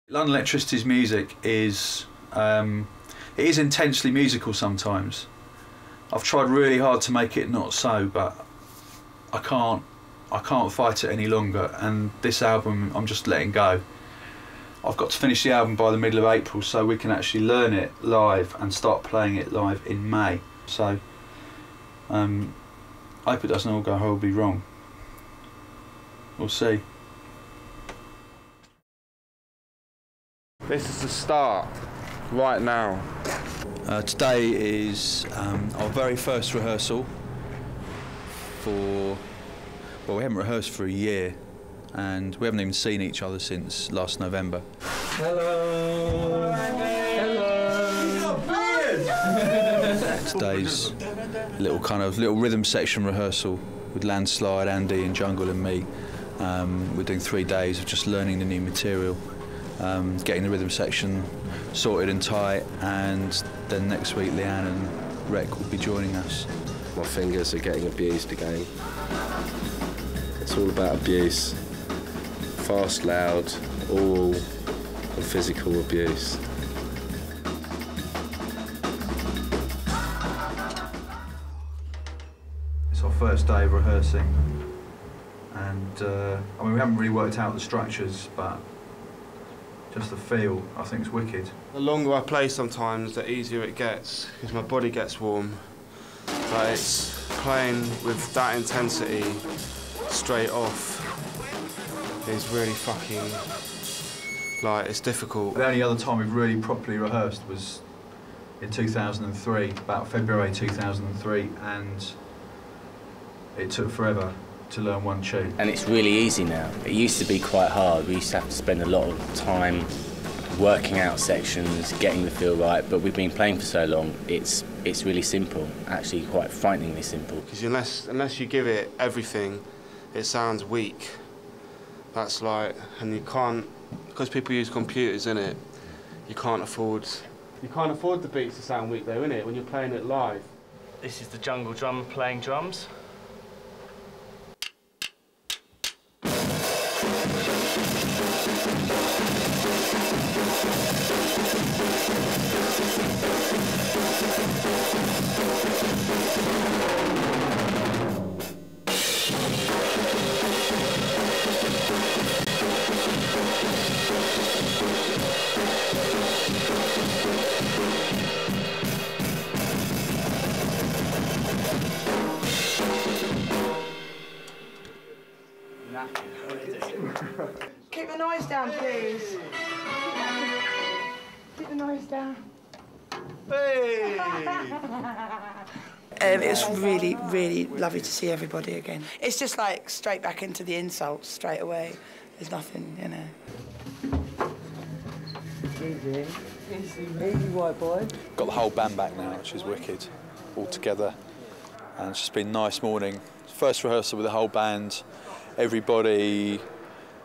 London Elektricity's music is it is intensely musical sometimes. I've tried really hard to make it not so, but I can't fight it any longer, and this album I'm just letting go. I've got to finish the album by the middle of April so we can actually learn it live and start playing it live in May. So I hope it doesn't all go horribly wrong. We'll see. This is the start, right now. Today is our very first rehearsal for, well, we haven't rehearsed for a year and we haven't even seen each other since last November. Hello! Hello! Today's little rhythm section rehearsal with Landslide, Andy and Jungle and me. We're doing 3 days of just learning the new material, getting the rhythm section sorted and tight, and then next week Lianne and Wrec will be joining us. My fingers are getting abused again. It's all about abuse. Fast, loud, oral and physical abuse. It's our first day of rehearsing, and I mean, we haven't really worked out the structures, but just the feel, I think, is wicked. The longer I play sometimes, the easier it gets, because my body gets warm. But it's playing with that intensity straight off is really fucking, like, it's difficult. The only other time we've really properly rehearsed was in 2003, about February 2003, and it took forever to learn one tune. And it's really easy now. It used to be quite hard. We used to have to spend a lot of time working out sections, getting the feel right, but we've been playing for so long, it's really simple, actually quite frighteningly simple. Because unless you give it everything, it sounds weak. That's like, and you can't, because people use computers, innit, you can't afford the beats to sound weak though, innit, when you're playing it live. This is the jungle drummer playing drums. Keep the noise down, please. Keep the noise down. Hey! It's really, really lovely to see everybody again. It's just like straight back into the insults straight away. There's nothing, you know. Easy. Easy, white boy. Got the whole band back now, which is wicked, all together. And it's just been a nice morning. First rehearsal with the whole band, everybody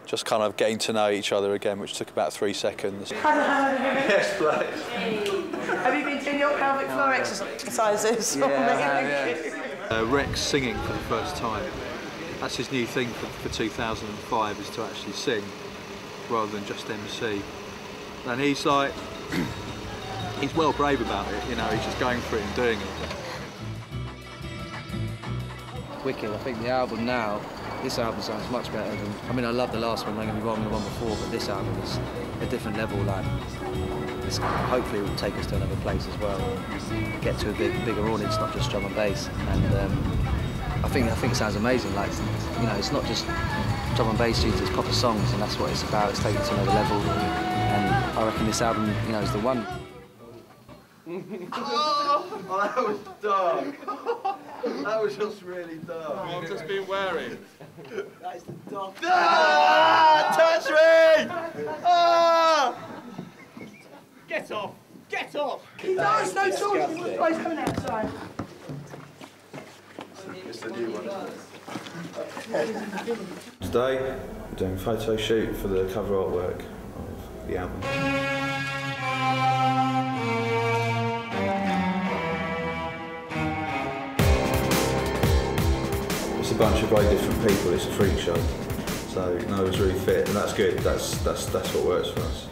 just kind of getting to know each other again, which took about 3 seconds. Yes, please. Have you been doing your pelvic floor exercises? Yeah. Wrec's singing for the first time. That's his new thing for 2005, is to actually sing rather than just MC. And he's like, he's well brave about it, you know, he's just going for it and doing it. Wicked. I think the album now, this album sounds much better than, I mean, I love the last one, don't get me wrong, the one before, but this album is a different level. Like, it's, hopefully it will take us to another place as well, get to a bigger audience, not just drum and bass. And I think it sounds amazing. Like, you know, it's not just drum and bass tunes, it's proper songs, and that's what it's about. It's taken to another level, and I reckon this album, you know, is the one. Oh, that was dark. That was just really dark. I've just been wearing. That is the dog. Ah! Touch me! Ah! Get off! Get off! No, it's no choice. Oh, he's coming outside. It's the new one. Today, we're doing a photo shoot for the cover artwork of the album. It's a bunch of very different people. It's a freak show, so no one's really fit, and that's good. That's what works for us.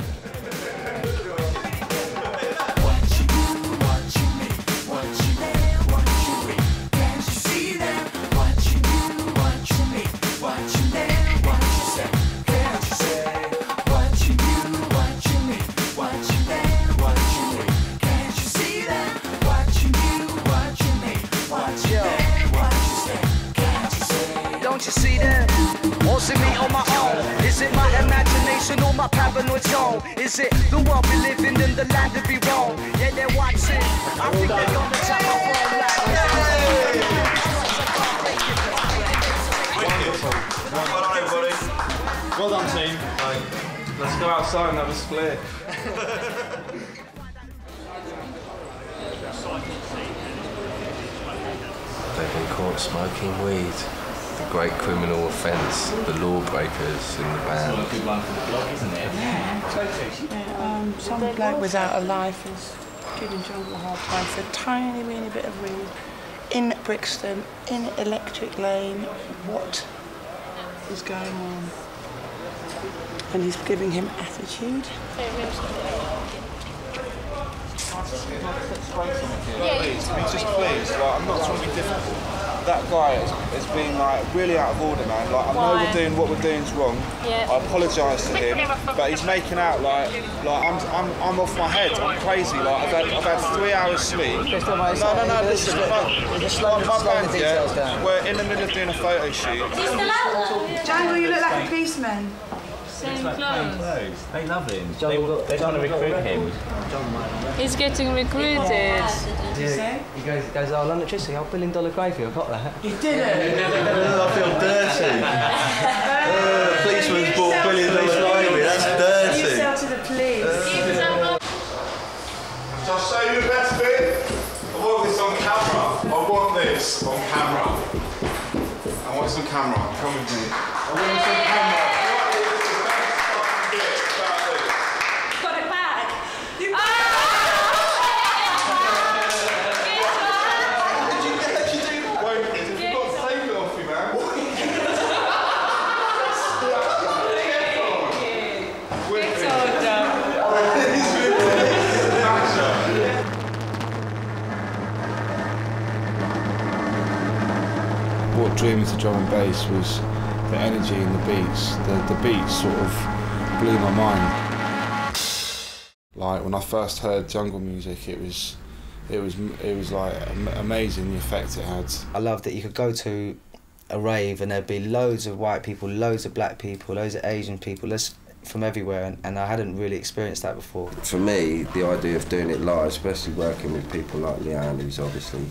see me on my own? Is it my imagination or my paranoid zone? Is it the world we live in the land to be wrong? Yeah, they're watching. I think they're gonna tap my phone like Well done, everybody. Well done, team. Let's go outside and have a split. They've been caught smoking weed. The great criminal offence, the lawbreakers in the band. It's a good one for the blog, isn't it? Yeah, some bloke without a life is giving Jungle a hard time for a tiny, weeny bit of weed. In Brixton, in Electric Lane, what is going on? And he's giving him attitude. Please, please, like, I'm not trying to be difficult. That guy has been like really out of order, man. Like, I know what we're doing is wrong. Yeah. I apologise to him, but he's making out like I'm off my head. I'm crazy. Like I've had 3 hours sleep. No, listen. My band, yeah, we're in the middle of doing a photo shoot. Jungle, you look like a policeman. Same clothes. They love him. They want to recruit him. He's getting recruited. Yeah, he goes, oh, London Elektricity, $1 billion gravy, I got that. You did it? I feel dirty. Policeman's bought $1 billion gravy, that's dirty. You sell to the police. Shall I show you the best bit? I want this on camera. I want this on camera. I want this on camera. Come with me. I want this on camera. What drew me to drum and bass was the energy in the beats. The beats sort of blew my mind. Like when I first heard jungle music, it was like amazing the effect it had. I love that you could go to a rave and there'd be loads of white people, loads of black people, loads of Asian people, from everywhere, and I hadn't really experienced that before. For me, the idea of doing it live, especially working with people like Lianne, who's obviously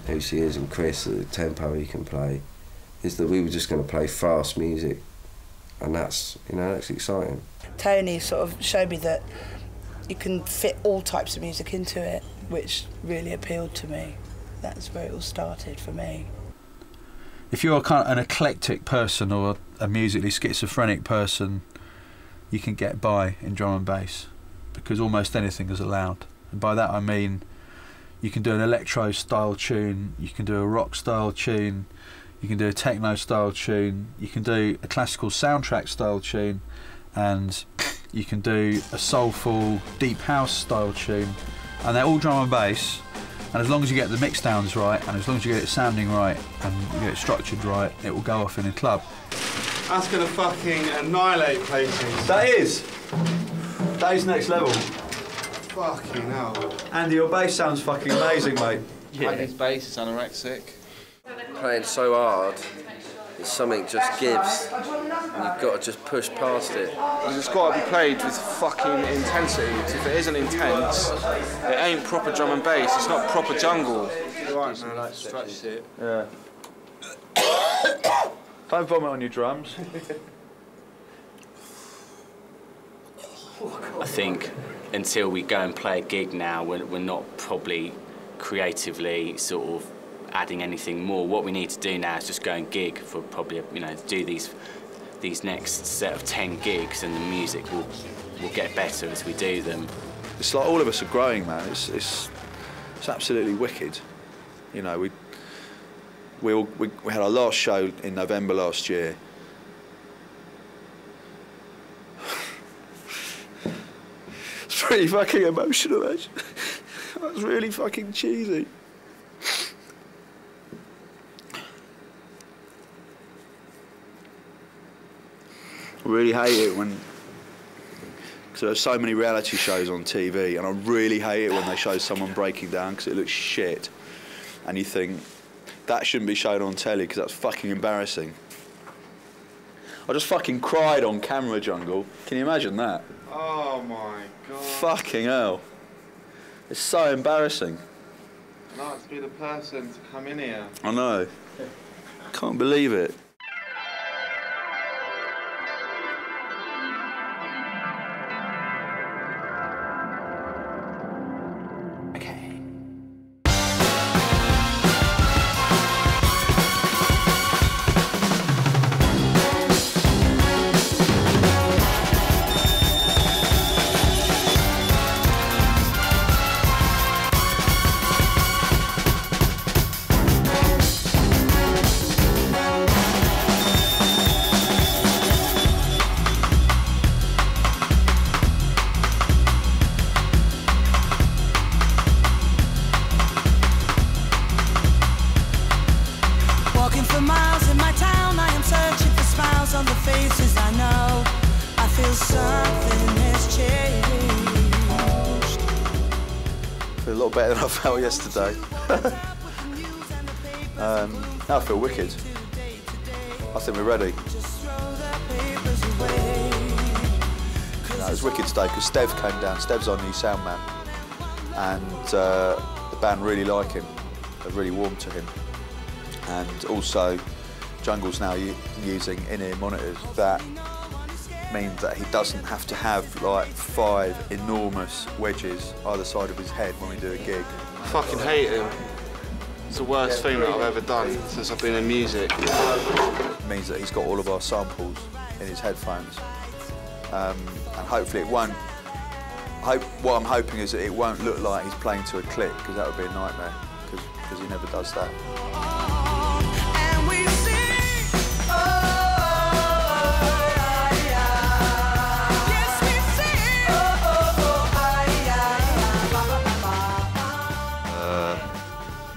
who she is, and Chris, the tempo he can play, is that we were just going to play fast music, and that's exciting. Tony sort of showed me that you can fit all types of music into it, which really appealed to me. That's where it all started for me. If you're kind of an eclectic person or a musically schizophrenic person, you can get by in drum and bass because almost anything is allowed. And by that I mean you can do an electro style tune, you can do a rock style tune, you can do a techno style tune, you can do a classical soundtrack style tune, and you can do a soulful deep house style tune, and they're all drum and bass. And as long as you get the mix downs right, and as long as you get it sounding right, and you get it structured right, it will go off in a club. That's gonna fucking annihilate places. That is next level. Fucking hell. Andy, your bass sounds fucking amazing, mate. Yeah. Andy's bass is anorexic. Playing so hard, something just gives, and you've got to just push past it. It's got to be played with fucking intensity. If it isn't intense, it ain't proper drum and bass. It's not proper jungle. Right, man. Stretch it. Yeah. Don't vomit on your drums. I think until we go and play a gig now, we're not probably creatively sort of adding anything more. What we need to do now is just go and gig for probably, do these next set of 10 gigs, and the music will get better as we do them. It's like all of us are growing, man. It's absolutely wicked. You know, we had our last show in November last year. It's pretty fucking emotional, actually. That was really fucking cheesy. I really hate it when, because there's so many reality shows on TV, and I really hate it when they show someone breaking down because it looks shit, and you think that shouldn't be shown on telly because that's fucking embarrassing. I just fucking cried on camera, Jungle. Can you imagine that? Oh my god. Fucking hell. It's so embarrassing. I'd like to be the person to come in here. I know. Can't believe it. A lot better than I felt yesterday. Now I feel wicked. I think we're ready. No, it was wicked today because Stev came down. Stev's our new sound man, and the band really like him. They're really warm to him, and also Jungle's now using in-ear monitors. That means that he doesn't have to have like 5 enormous wedges either side of his head when we do a gig. I fucking hate him. It's the worst thing that I've ever done since I've been in music. It means that he's got all of our samples in his headphones, and hopefully it won't. What I'm hoping is that it won't look like he's playing to a click, because that would be a nightmare, because he never does that.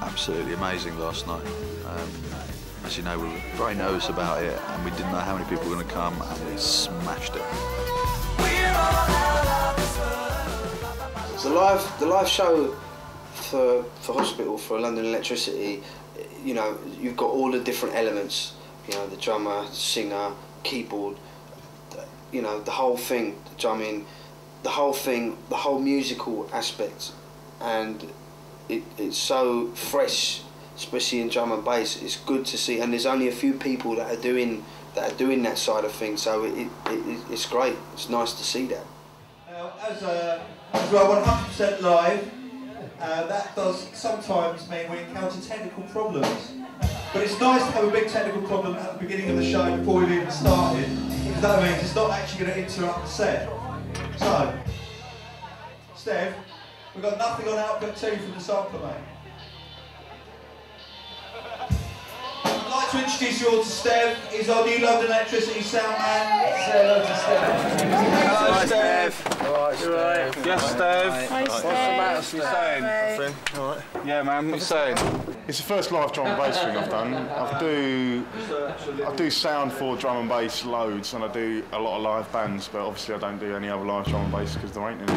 Absolutely amazing last night. As you know, we were very nervous about it, and we didn't know how many people were going to come, and we smashed it. The live show for Hospital, for London Elektricity, you know, you've got all the different elements. You know, the drummer, singer, keyboard, you know, the whole thing, the drumming, the whole thing, the whole musical aspect, and it's so fresh, especially in drum and bass. It's good to see, and there's only a few people that are doing that side of things. So it's great. It's nice to see that. Now, as well, 100% live, that does sometimes mean we encounter technical problems. But it's nice to have a big technical problem at the beginning of the show before we've even started, because that means it's not actually going to interrupt the set. So, Steph, we've got nothing on output 2 from the sampler, mate. I'd like to introduce you all to Steph. He's our new London Elektricity sound man. Say hello to Steph. Hello, Steph. Alright, Steph. Yes, Steph. Hi, What's the matter? What you saying? Alright. Yeah, man, what you saying? It's the first live drum and bass thing I've done. I do sound for drum and bass loads, and I do a lot of live bands, but obviously I don't do any other live drum and bass because there ain't any.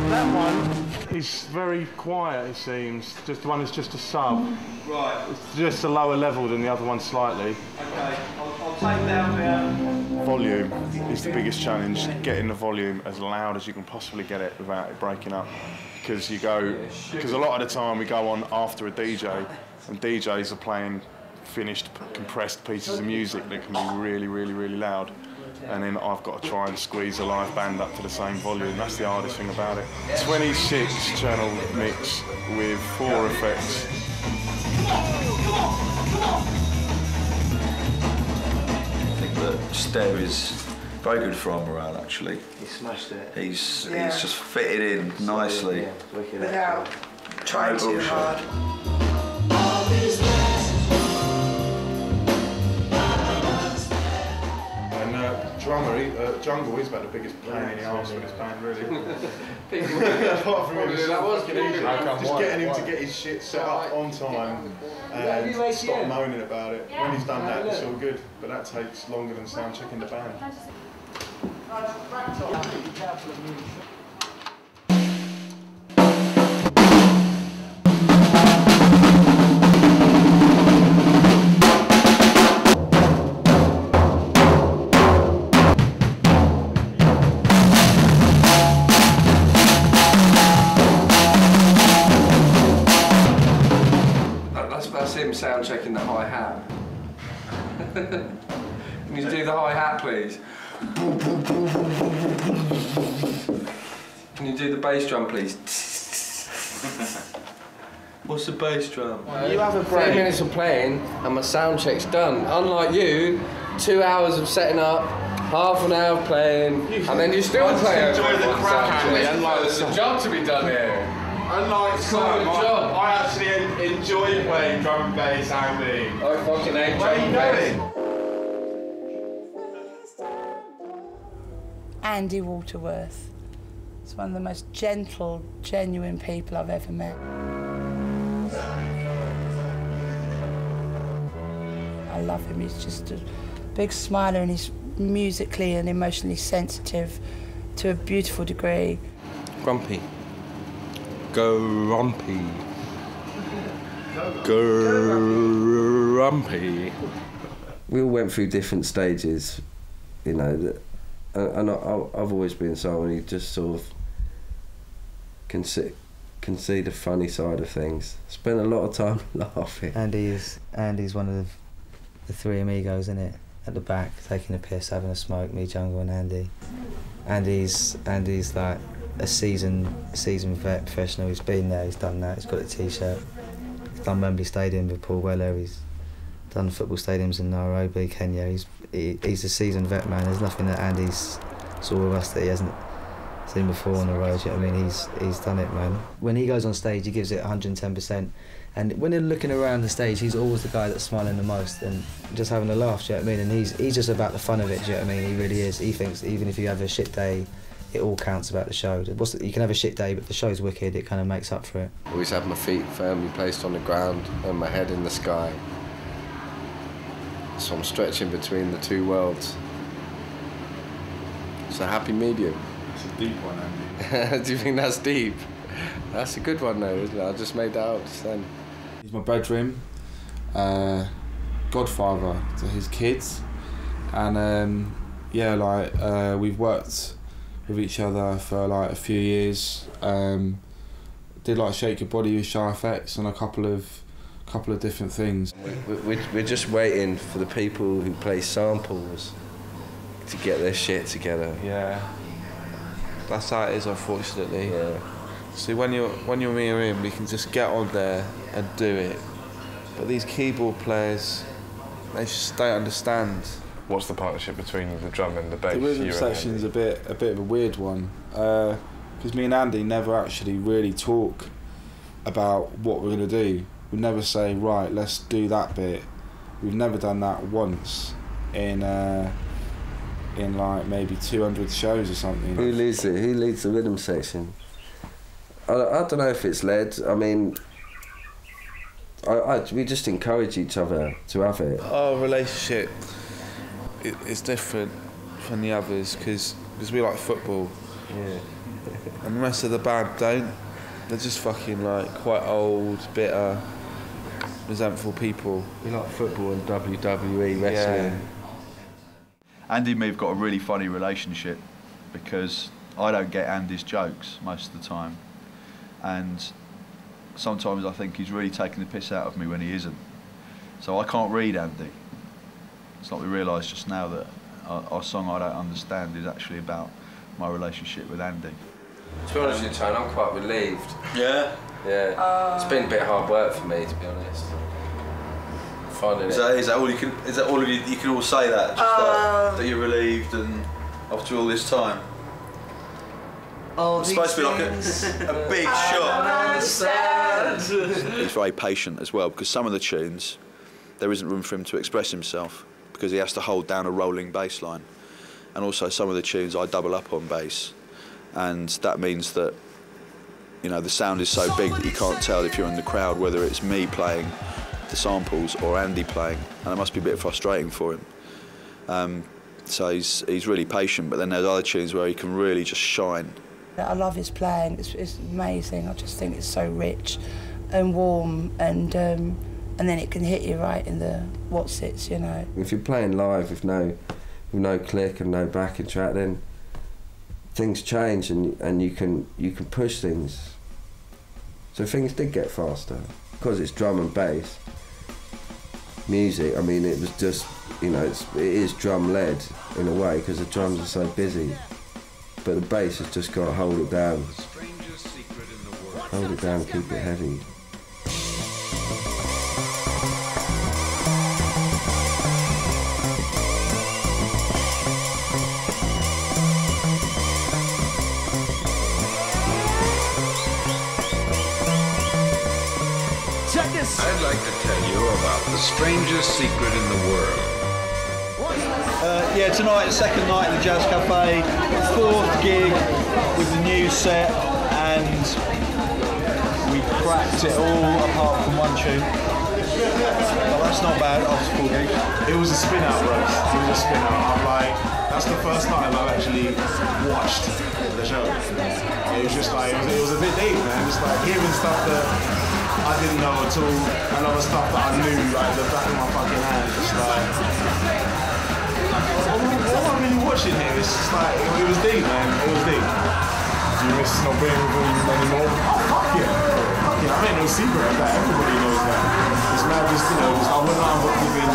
That one is very quiet, it seems. Just the one is just a sub. Right. It's just a lower level than the other one slightly. Okay, I'll take down the... Volume is the biggest challenge, getting the volume as loud as you can possibly get it without it breaking up. Because a lot of the time we go on after a DJ, and DJs are playing finished, compressed pieces of music that can be really, really, really loud. And then I've got to try and squeeze a live band up to the same volume. That's the hardest thing about it. 26 channel mix with 4 effects. I think that Stev is very good for our morale, actually. He smashed it. He's just fitted in nicely. Without trying too hard. Jungle is about the biggest pain in the arse for this band, really. Apart from him, just getting him to get his shit set up on time and stop moaning about it. When he's done that, it's all good, but that takes longer than sound checking the band. hi-hat? Can you do the hi-hat, please? Can you do the bass drum, please? What's the bass drum? You have a break. 3 minutes of playing and my sound check's done. Unlike you, 2 hours of setting up, half an hour of playing, and then you still play. Enjoy the crap, Andy. There's a job to be done here. Unlike Sam, I actually enjoy playing drum and bass, Andy. I fucking hate Where are you going? Andy Waterworth. He's one of the most gentle, genuine people I've ever met. I love him. He's just a big smiler and he's musically and emotionally sensitive to a beautiful degree. Grumpy. Grumpy. Grumpy. We all went through different stages, you know, and I've always been someone who just sort of can see the funny side of things. Spent a lot of time laughing. Andy's one of the three amigos, isn't it? At the back, taking a piss, having a smoke, me, Jungle and Andy. Andy's like a seasoned vet professional. He's been there, he's done that, he's got a t-shirt. He's done Wembley Stadium with Paul Weller, he's done football stadiums in Nairobi, Kenya. He's a seasoned vet, man. There's nothing that Andy's saw with us that he hasn't seen before on the road. You know what I mean? He's done it, man. When he goes on stage, he gives it 110%. And when they're looking around the stage, he's always the guy that's smiling the most and just having a laugh, do you know what I mean? And he's just about the fun of it, do you know what I mean? He really is. He thinks even if you have a shit day, it all counts about the show. You can have a shit day, but if the show's wicked, it kind of makes up for it. Always have my feet firmly placed on the ground and my head in the sky. So I'm stretching between the two worlds. It's a happy medium. It's a deep one, Andy. Do you think that's deep? That's a good one though, isn't it? I just made that up just then. He's my bedroom, godfather to his kids, and yeah, like we've worked with each other for like a few years. Did like Shake Your Body with Shy FX and a couple of different things. We're just waiting for the people who play samples to get their shit together. Yeah, that's how it is, unfortunately. Yeah. See, when you're me or him, we can just get on there and do it. But these keyboard players, they just don't understand. What's the partnership between the drum and the bass? The rhythm section's a bit of a weird one, because me and Andy never actually really talk about what we're gonna do. We never say, right, let's do that bit. We've never done that once in like maybe 200 shows or something. Who leads it? Who leads the rhythm section? I don't know if it's led. I mean, we just encourage each other to have it. Our relationship is different from the others because we like football. Yeah. And the rest of the band don't. They're just fucking like quite old, bitter, resentful people. We like football and WWE wrestling. Yeah. Andy and me have got a really funny relationship because I don't get Andy's jokes most of the time. And sometimes I think he's really taking the piss out of me when he isn't. So I can't read Andy. It's like we realised just now that our song I Don't Understand is actually about my relationship with Andy. To be honest with you, Tony, I'm quite relieved. Yeah? Yeah. It's been a bit hard work for me, to be honest. Is that all you can? Is that all of you can all say that? Just that you're relieved and after all this time? It's supposed to be like a big shot. He's very patient as well because some of the tunes there isn't room for him to express himself because he has to hold down a rolling bass line, and also some of the tunes I double up on bass, and that means that the sound is so big that you can't tell if you're in the crowd whether it's me playing the samples or Andy playing, and it must be a bit frustrating for him. So he's really patient, but then there's other tunes where he can really just shine. I love his playing. It's amazing. I just think it's so rich and warm, and then it can hit you right in the what's-its, If you're playing live with no click and no backing track, then things change and you can push things. So things did get faster because it's drum and bass. music. I mean, it was just, you know, it is drum-led in a way because the drums are so busy. But the bass has just got to hold it down. Hold it down, keep it heavy. I'd like to tell you about the strangest secret in the world. Yeah, tonight, second night in the Jazz Cafe, 4th gig with the new set, and we cracked it all apart from one tune. But that's not bad after 4 gigs. It was a spin out, bro. It was a spin out. I'm like, that's the first time I've actually watched the show. It was just like, it was a bit deep, man. Just like hearing stuff that I didn't know at all, and other stuff that I knew, like the back of my fucking hand. Just like, what am I really watching here? It's just like, it was deep, man. It was deep. Do you miss not being with them anymore? Oh, fuck yeah. Fuck yeah. I ain't no secret of that. Everybody knows that. It's mad, just, you know, I went around giving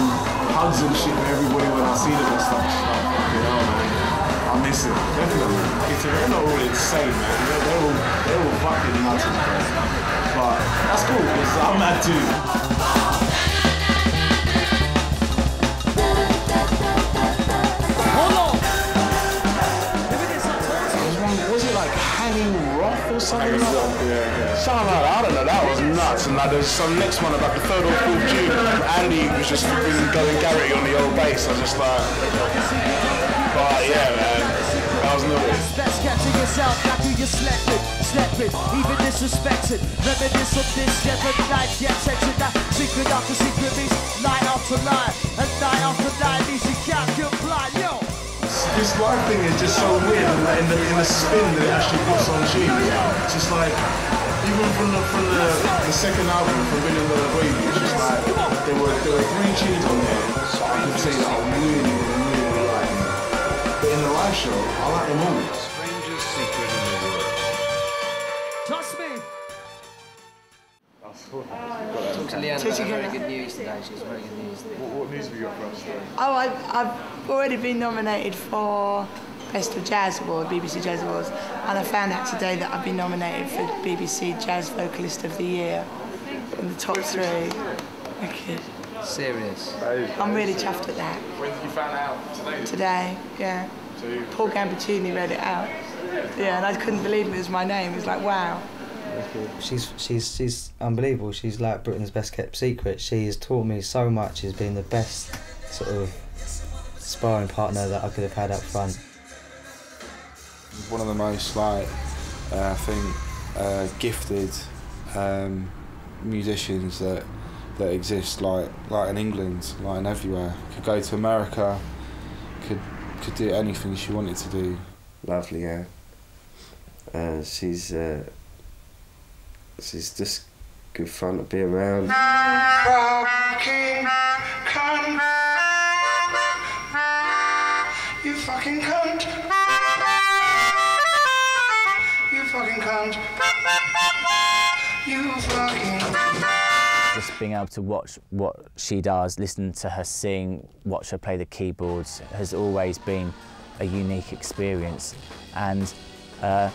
hugs and shit to everybody when I see them and stuff. You know, man. I miss it. Definitely. They're not all insane, man. They're all fucking nuts, bro. But that's cool, because I'm mad too. Was it like Hanging Rock or something like that? Yeah. Something like that, I don't know, that was nuts. And like, there's some next one about the third or fourth tune. Andy was just going Garrett on the old bass. I was just like, but yeah, man, that was nuts. That's catching yourself after you slept it, even disrespected. Reminisce of this, yeah, the night gets hectic. That secret after secret means night after night, and night after night means you can't comply, yo. This live thing is just so weird in the spin that it actually puts on tune. It's just like, even from the second album, from Winning the Wavy, it's just like, there were 3 tunes on there, so I can say that I really like them. But in the live show, I like them all. Strangest secret in the world. Trust me. Talk to Lianne about very good news today. She's very good news. What news have you got for us today? Oh, I've already been nominated for Best of Jazz Award, BBC Jazz Awards, and I found out today that I've been nominated for BBC Jazz Vocalist of the Year in the top 3. Okay. Serious. I'm really chuffed at that. When did you find out? Today? Today, yeah. Paul Gambaccini read it out. Yeah, and I couldn't believe it was my name. It was like, wow. She's unbelievable. She's like Britain's best kept secret. She has taught me so much. She's been the best sort of sparring partner that I could have had up front. One of the most like I think gifted musicians that exist like in England, like in everywhere. Could go to America, could do anything she wanted to do. Lovely, yeah. She's just good fun to be around. You fucking cunt. You fucking cunt. You fucking. Just being able to watch what she does, listen to her sing, watch her play the keyboards has always been a unique experience. And I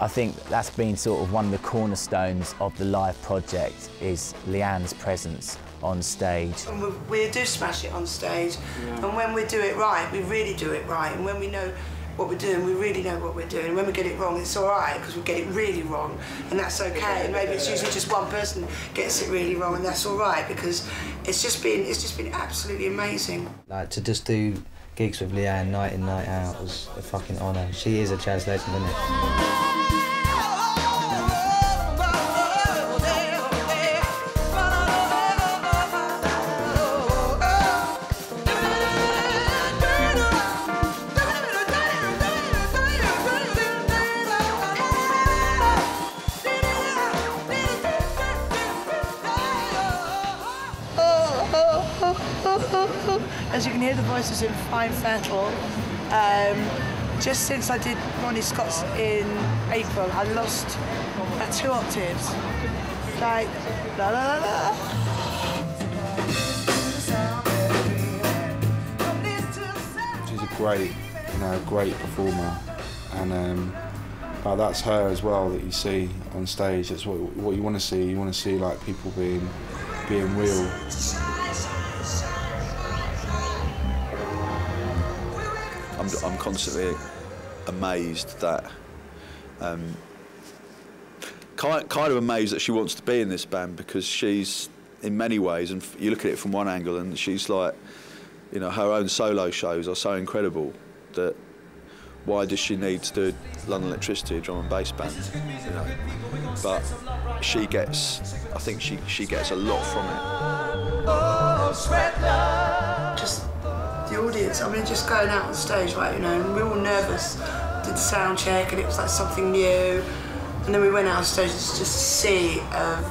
think that's been sort of one of the cornerstones of the live project is Lianne's presence on stage. And we do smash it on stage, and when we do it right, we really do it right. And when we know what we're doing, we really know what we're doing. And when we get it wrong, it's all right, because we get it really wrong, and that's okay. And maybe it's usually just one person gets it really wrong, and that's all right, because it's just been absolutely amazing. Like to just do gigs with Lianne night in, night out was a fucking honour. She is a jazz legend, isn't it? As you can hear, the voice is in fine fettle. Just since I did Ronnie Scott's in April, I lost 2 octaves. Like, la la la la. great, you know, great performer, and but that's her as well that you see on stage. That's what you want to see. You want to see like people being real. I'm constantly amazed that, kind of amazed that she wants to be in this band, because she's, in many ways, and you look at it from one angle, and she's like, you know, her own solo shows are so incredible that why does she need to do London Elektricity, a drum and bass band, you know? But she gets, I think she gets a lot from it. Just the audience, I mean, just going out on stage, right, you know, and we were all nervous, did the sound check, and it was like something new, and then we went out on stage, just a sea of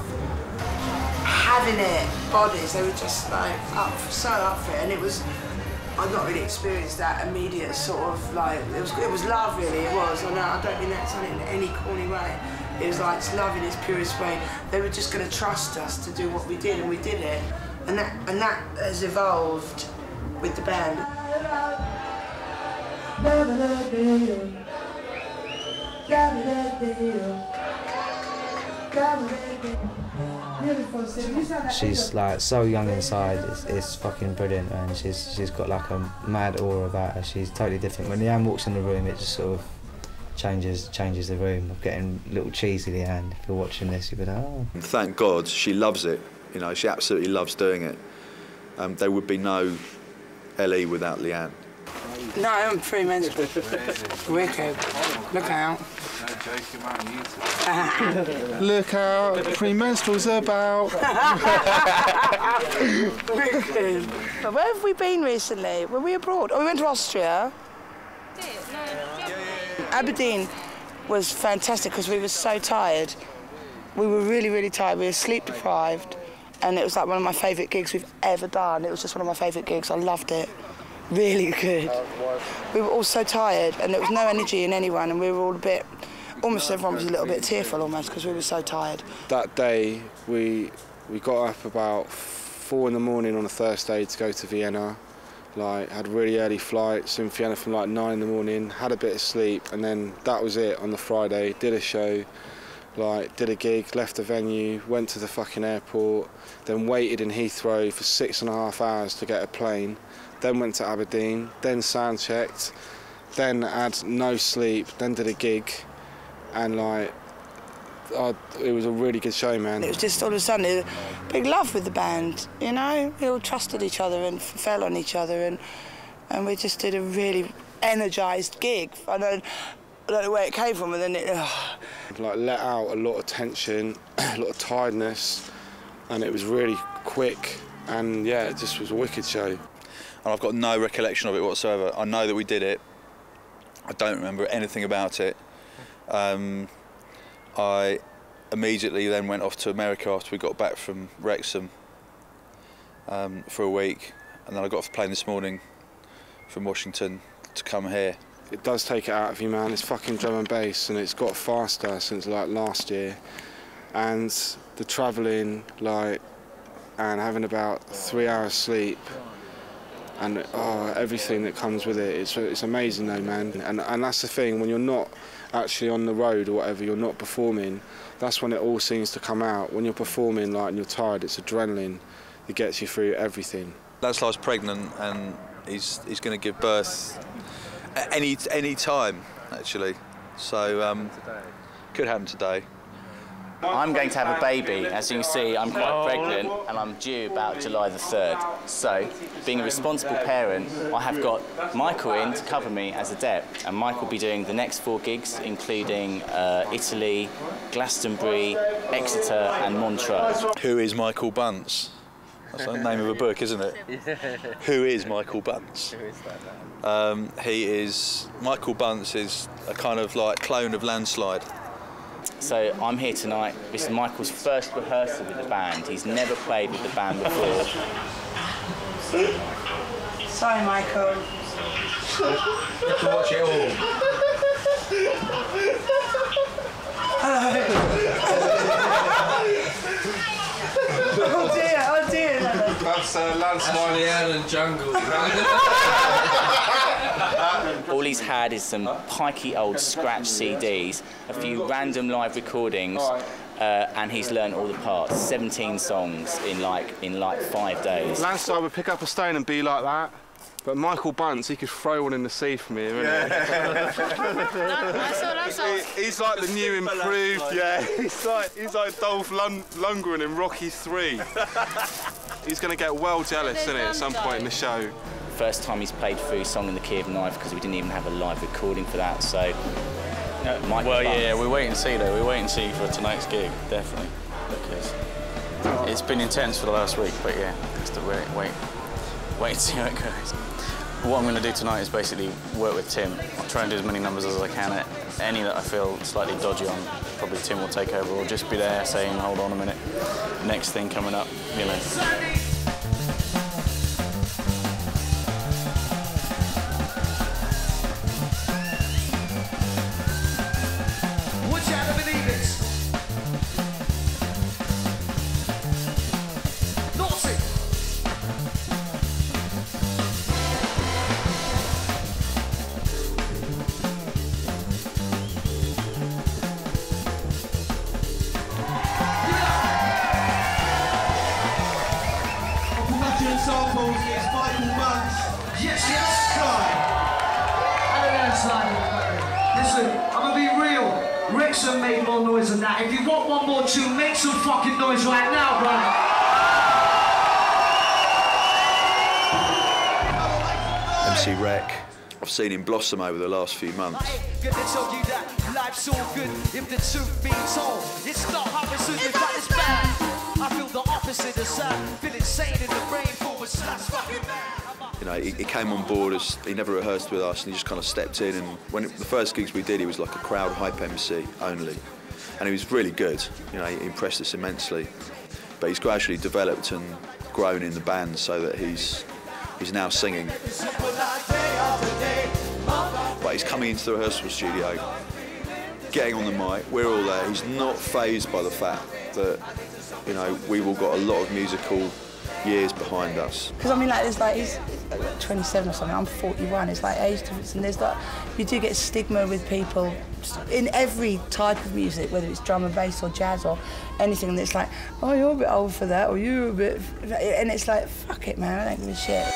having it, bodies, they were just like so up for it, and it was, I've not really experienced that immediate sort of like, it was love really, it was. I don't mean that in any corny way. It was like, it's love in its purest way. They were just going to trust us to do what we did, and we did it. And that has evolved with the band. She's like so young inside, it's fucking brilliant, and she's got like a mad aura about her. She's totally different. When Lianne walks in the room, it just sort of changes the room. I'm getting a little cheesy, Lianne. If you're watching this, you'll be like, oh. Thank God, she loves it. You know, she absolutely loves doing it. There would be no LE without Lianne. No, I'm premenstrual. Wicked. Look out. Look out, premenstrual's about. Wicked. But where have we been recently? Were we abroad? Oh, we went to Austria. Aberdeen was fantastic because we were so tired. We were really, really tired. We were sleep deprived, and it was like one of my favourite gigs we've ever done. It was just one of my favourite gigs. I loved it. Really good. We were all so tired, and there was no energy in anyone, and we were all a bit, almost everyone was a little bit tearful almost because we were so tired. That day we got up about 4 in the morning on a Thursday to go to Vienna. Like, had really early flights in Vienna from like 9 in the morning, had a bit of sleep, and then that was it on the Friday. Did a show, like did a gig, left the venue, went to the fucking airport, then waited in Heathrow for 6.5 hours to get a plane, then went to Aberdeen, then sound checked, then had no sleep, then did a gig, and like, it was a really good show, man. It was just all of a sudden a big love with the band, you know? We all trusted each other and fell on each other, and we just did a really energised gig. I don't know where it came from, and then it... Like, let out a lot of tension, a lot of tiredness, and it was really quick, and yeah, it just was a wicked show. And I've got no recollection of it whatsoever. I know that we did it. I don't remember anything about it. I immediately then went off to America after we got back from Wrexham for a week, and then I got off the plane this morning from Washington to come here. It does take it out of you, man. It's fucking drum and bass, and it's got faster since like last year, and the travelling, like, and having about 3 hours sleep, and everything that comes with it. It's amazing though, man. And that's the thing, when you're not actually on the road or whatever, you're not performing, that's when it all seems to come out. When you're performing, like, and you're tired, it's adrenaline that gets you through everything. Landslide's pregnant, and he's going to give birth at any time, actually. So could happen today. I'm going to have a baby. As you can see, I'm quite pregnant, and I'm due about July the 3rd. So, being a responsible parent, I have got Michael in to cover me as a dep, and Michael will be doing the next 4 gigs, including Italy, Glastonbury, Exeter and Montreux. Who is Michael Bunce? That's the name of a book, isn't it? Who is Michael Bunce? Who is that now? Michael Bunce is a kind of like clone of Landslide. So I'm here tonight. This is Michael's first rehearsal with the band. He's never played with the band before. Sorry, Michael. You have to watch it all. Oh dear, oh dear. That's Landslide. Lianne and Jungle. All he's had is some pikey old scratch CDs, a few random live recordings, and he's learned all the parts. 17 songs in like 5 days. Landslide would pick up a stone and be like that. But Michael Bunce, he could throw one in the sea from here, isn't he? He's like the new improved, yeah. He's like Dolph Lundgren in Rocky 3. He's going to get well jealous, isn't he, at some point in the show. First time he's played through Song in the Key of Knife because we didn't even have a live recording for that, so... Well, yeah, we wait and see though. We wait and see for tonight's gig, definitely, because it's been intense for the last week. But yeah, just to wait and see how it goes. What I'm going to do tonight is basically work with Tim. I'll try and do as many numbers as I can. Any that I feel slightly dodgy on, probably Tim will take over, or just be there saying, "Hold on a minute, next thing coming up," you know. Made more noise than that. If you want one more tune, make some fucking noise right now, bro. MC Wrec. I've seen him blossom over the last few months. Gonna tell you that life's all good if the truth be told. It's not how it's that it's bad. I feel the opposite of sad. Feel insane in the brain for a slash fucking man. You know, he came on board as he never rehearsed with us, and he just kind of stepped in. And when the first gigs we did, he was like a crowd hype MC only, and he was really good. You know, he impressed us immensely. But he's gradually developed and grown in the band so that he's now singing. But he's coming into the rehearsal studio, getting on the mic. We're all there. He's not fazed by the fact that, you know, we've all got a lot of musical years behind us. Because I mean, like, there's like, he's 27 or something, I'm 41, it's like age difference, and there's like, you do get stigma with people in every type of music, whether it's drum and bass or jazz or anything, and it's like, oh, you're a bit old for that, or you're a bit... And it's like, fuck it, man, I don't give a shit.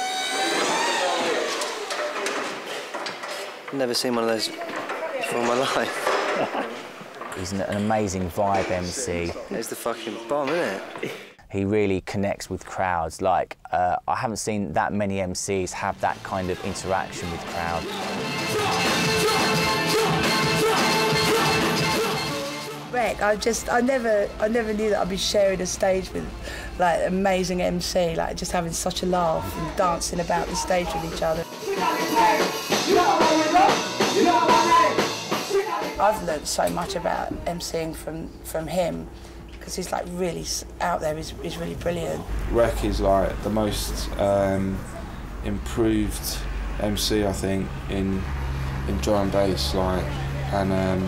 Never seen one of those before in my life. He's an amazing vibe MC. He's the fucking bomb, isn't it? He really connects with crowds. Like, I haven't seen that many MCs have that kind of interaction with crowd. Wrec, I never knew that I'd be sharing a stage with like an amazing MC, like just having such a laugh and dancing about the stage with each other. I've learned so much about MCing from him, because he's like really out there, he's really brilliant. Wrec is like the most improved MC, I think, in drum and bass, like, and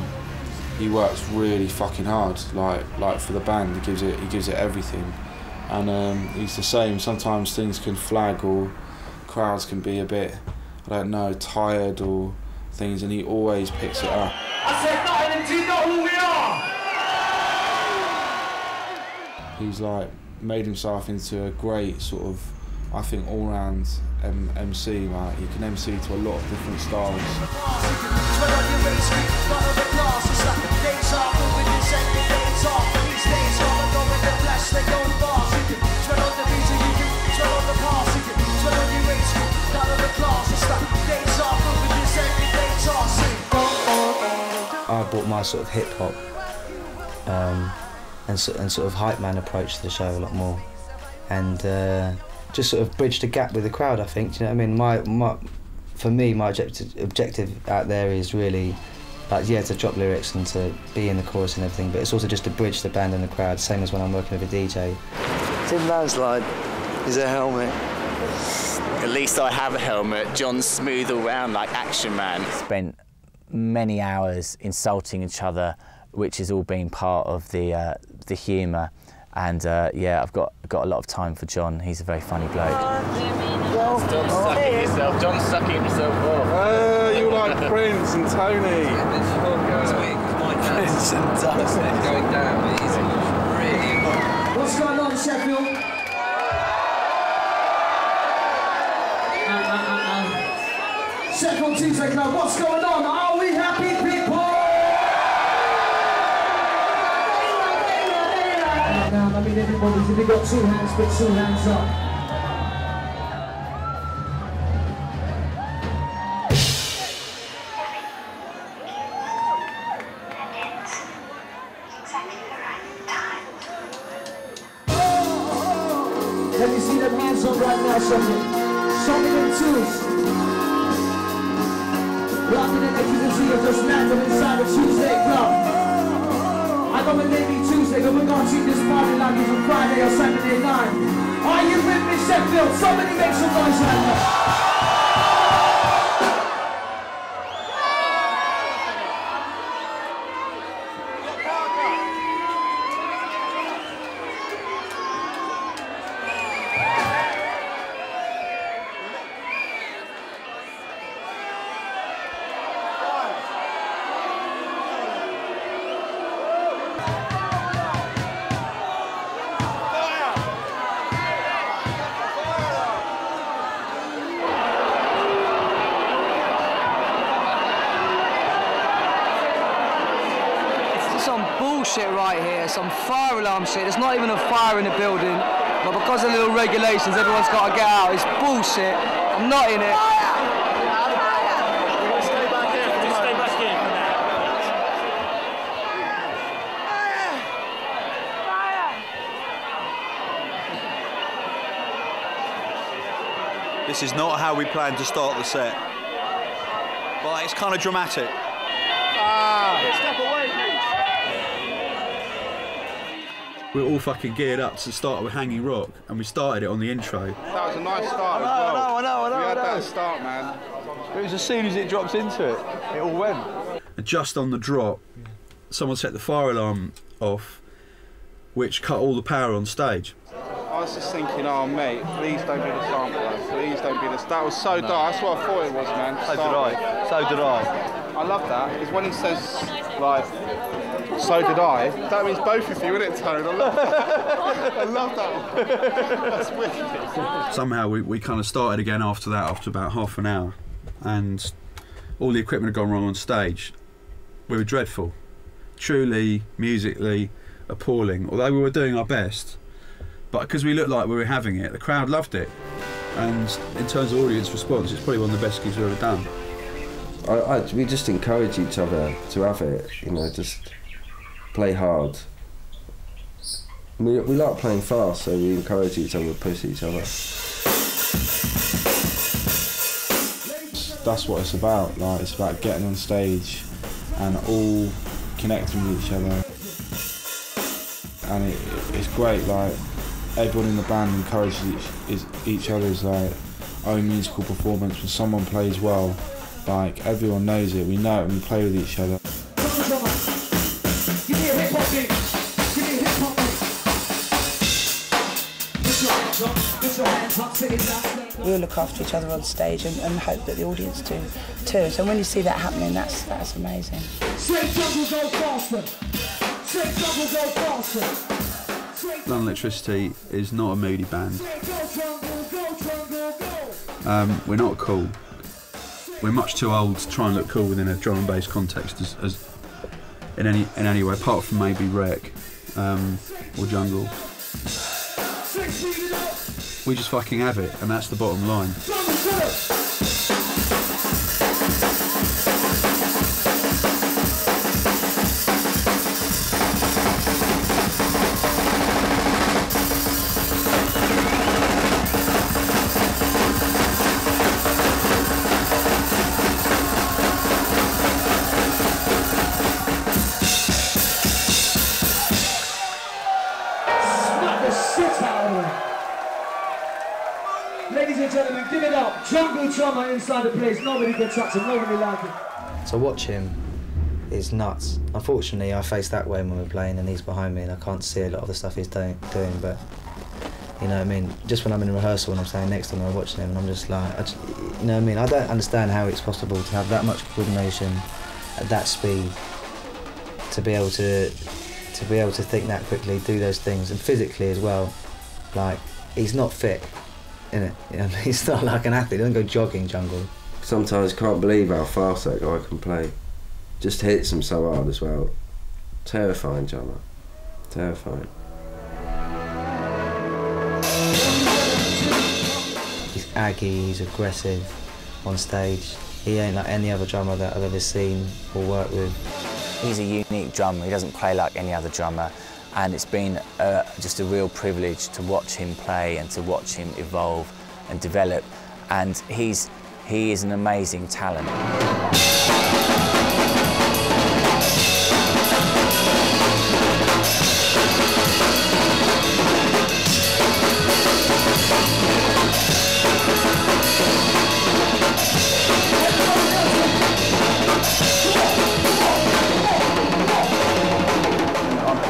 he works really fucking hard, like for the band. He gives it everything, and he's the same. Sometimes things can flag, or crowds can be a bit, I don't know, tired or things, and he always picks it up. I said nothing until you know who we are. He's like made himself into a great sort of, I think, all-round MC. Like, he can MC to a lot of different styles. I brought my sort of hip-hop and sort of hype man approach to the show a lot more, and just sort of bridged a gap with the crowd, I think. Do you know what I mean? For me, my objective out there is really, like, yeah, to drop lyrics and to be in the chorus and everything, but it's also just to bridge the band and the crowd, same as when I'm working with a DJ. Tim Landslide is a helmet. At least I have a helmet. John's smooth all round like Action Man. Spent many hours insulting each other, which has all been part of the humour, And yeah, I've got a lot of time for John. He's a very funny bloke. Stop sucking yourself. John's sucking himself off. You like Prince and Tony. Prince and Tony. Going down, but he's really hot. What's going on, Sheffield? Sheffield Tuesday Club, what's going on? Are we happy, people? Now, I mean, everybody, if you've got 2 hands, put 2 hands up. Let me see them hands up right now, somebody. Show me them twos. London Elektricity have just landed inside the Tuesday Club. I know it may be Tuesday, but we're gonna treat this party like it's a Friday or Saturday night. Are you with me, Sheffield? Somebody make some noise right now. Shit right here, some fire alarm shit. There's not even a fire in the building, but because of little regulations, everyone's got to get out. It's bullshit. I'm not in it. Stay back here for now. This is not how we planned to start the set, but it's kind of dramatic. Step away, please. We're all fucking geared up to start with Hanging Rock, and we started it on the intro. That was a nice start as well. I know. We had that start, man. It was as soon as it drops into it, it all went. And just on the drop, someone set the fire alarm off, which cut all the power on stage. I was just thinking, oh mate, please don't be the sampler. Please don't be the... That was so dark. That's what I thought it was, man. So did I. I love that, because when he says, like, so did I, that means both of you, isn't it, Tone? I love that. I love that one. That's wicked. Somehow we kind of started again after that, after about half an hour, and all the equipment had gone wrong on stage. We were dreadful. Truly, musically, appalling. Although we were doing our best, but because we looked like we were having it, the crowd loved it. And in terms of audience response, it's probably one of the best gigs we've ever done. We just encourage each other to have it, you know, just play hard. We like playing fast, so we encourage each other to push each other. That's what it's about, like, it's about getting on stage and all connecting with each other. And it's great, like, everyone in the band encourages each other's like own musical performance. When someone plays well, like, everyone knows it, we know it, and we play with each other. Give me a hip hop beat. Give me a hip hop beat. Put your hands up, sing it down. We'll look after each other on stage and hope that the audience do too. So when you see that happening, that's amazing. Straight jungle go faster. Straight jungle go faster. London Elektricity is not a moody band. We're not cool. We're much too old to try and look cool within a drum and bass context as in any way, apart from maybe Wrec or Jungle. We just fucking have it, and that's the bottom line. Ladies and gentlemen, give it up. Jungle drummer inside the place. Nobody can touch him. Nobody like it. To watch him is nuts. Unfortunately, I face that way when we're playing and he's behind me and I can't see a lot of the stuff he's doing, but you know what I mean, just when I'm in rehearsal and I'm standing next to him and I'm watching him and I'm just like, you know what I mean, I don't understand how it's possible to have that much coordination at that speed, to be able to think that quickly, do those things, and physically as well. Like, he's not fit, innit? You know, he's not like an athlete, he doesn't go jogging jungle. Sometimes can't believe how fast that guy can play. Just hits him so hard as well. Terrifying drummer. Terrifying. He's aggy, he's aggressive on stage. He ain't like any other drummer that I've ever seen or worked with. He's a unique drummer, he doesn't play like any other drummer, and it's been just a real privilege to watch him play and to watch him evolve and develop, and he is an amazing talent.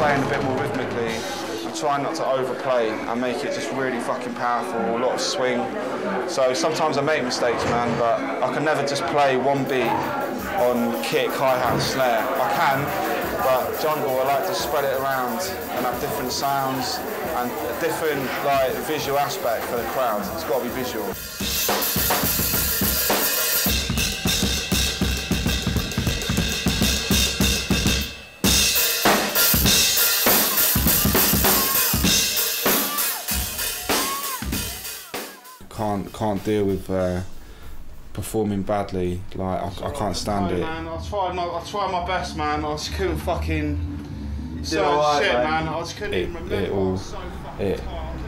A bit more rhythmically, I'm trying not to overplay and make it just really fucking powerful, a lot of swing. So sometimes I make mistakes, man, but I can never just play one beat on kick, hi-hat and snare. I can, but jungle, I like to spread it around and have different sounds and a different like visual aspect for the crowd. It's got to be visual. Can't deal with performing badly. Like I can't stand it. Man, I tried my best, man. I just couldn't fucking shit, man. I just couldn't even remember. It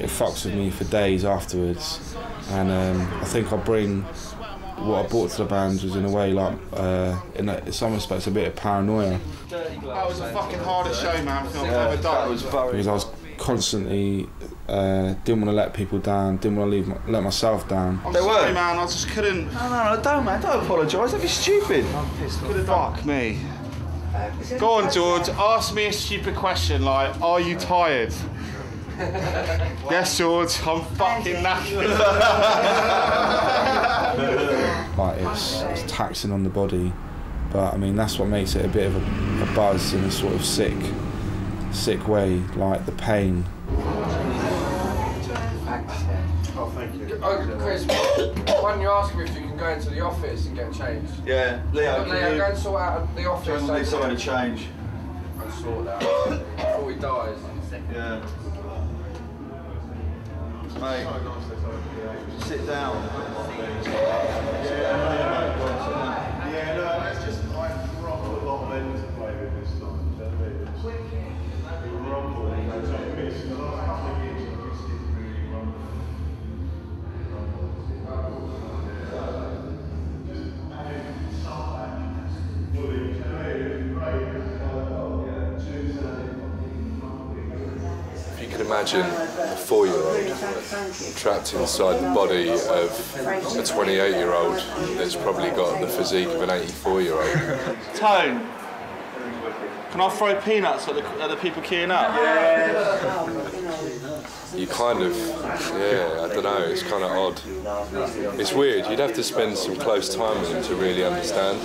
fucks with me for days afterwards, and I think I bring what I brought to the band was in a way like in some respects a bit of paranoia. That was the fucking hardest show, man. I've ever done. Because I was constantly didn't want to let people down, didn't want to let myself down. I'm sorry, man, I just couldn't. No, don't, man, don't apologise, that'd be stupid. Fuck me. Go on, George, ask me a stupid question like, are you tired? Yes, George, I'm fucking knackered. Like it's taxing on the body, but I mean that's what makes it a bit of a buzz in a sort of sick way, like the pain. Oh, thank you. Oh, Chris, why don't you ask him if you can go into the office and get changed? Yeah, Leo, go and sort out the office. Need someone to change. And sort that out before he dies. Yeah. Mate, sit down. Yeah, no, that's just I've got a lot of men to play with this time. If you can imagine a 4-year-old trapped inside the body of a 28-year-old that's probably got the physique of an 84-year-old. Tone, can I throw peanuts at the people queuing up? You kind of, yeah, I don't know, it's kind of odd. It's weird, you'd have to spend some close time with him to really understand.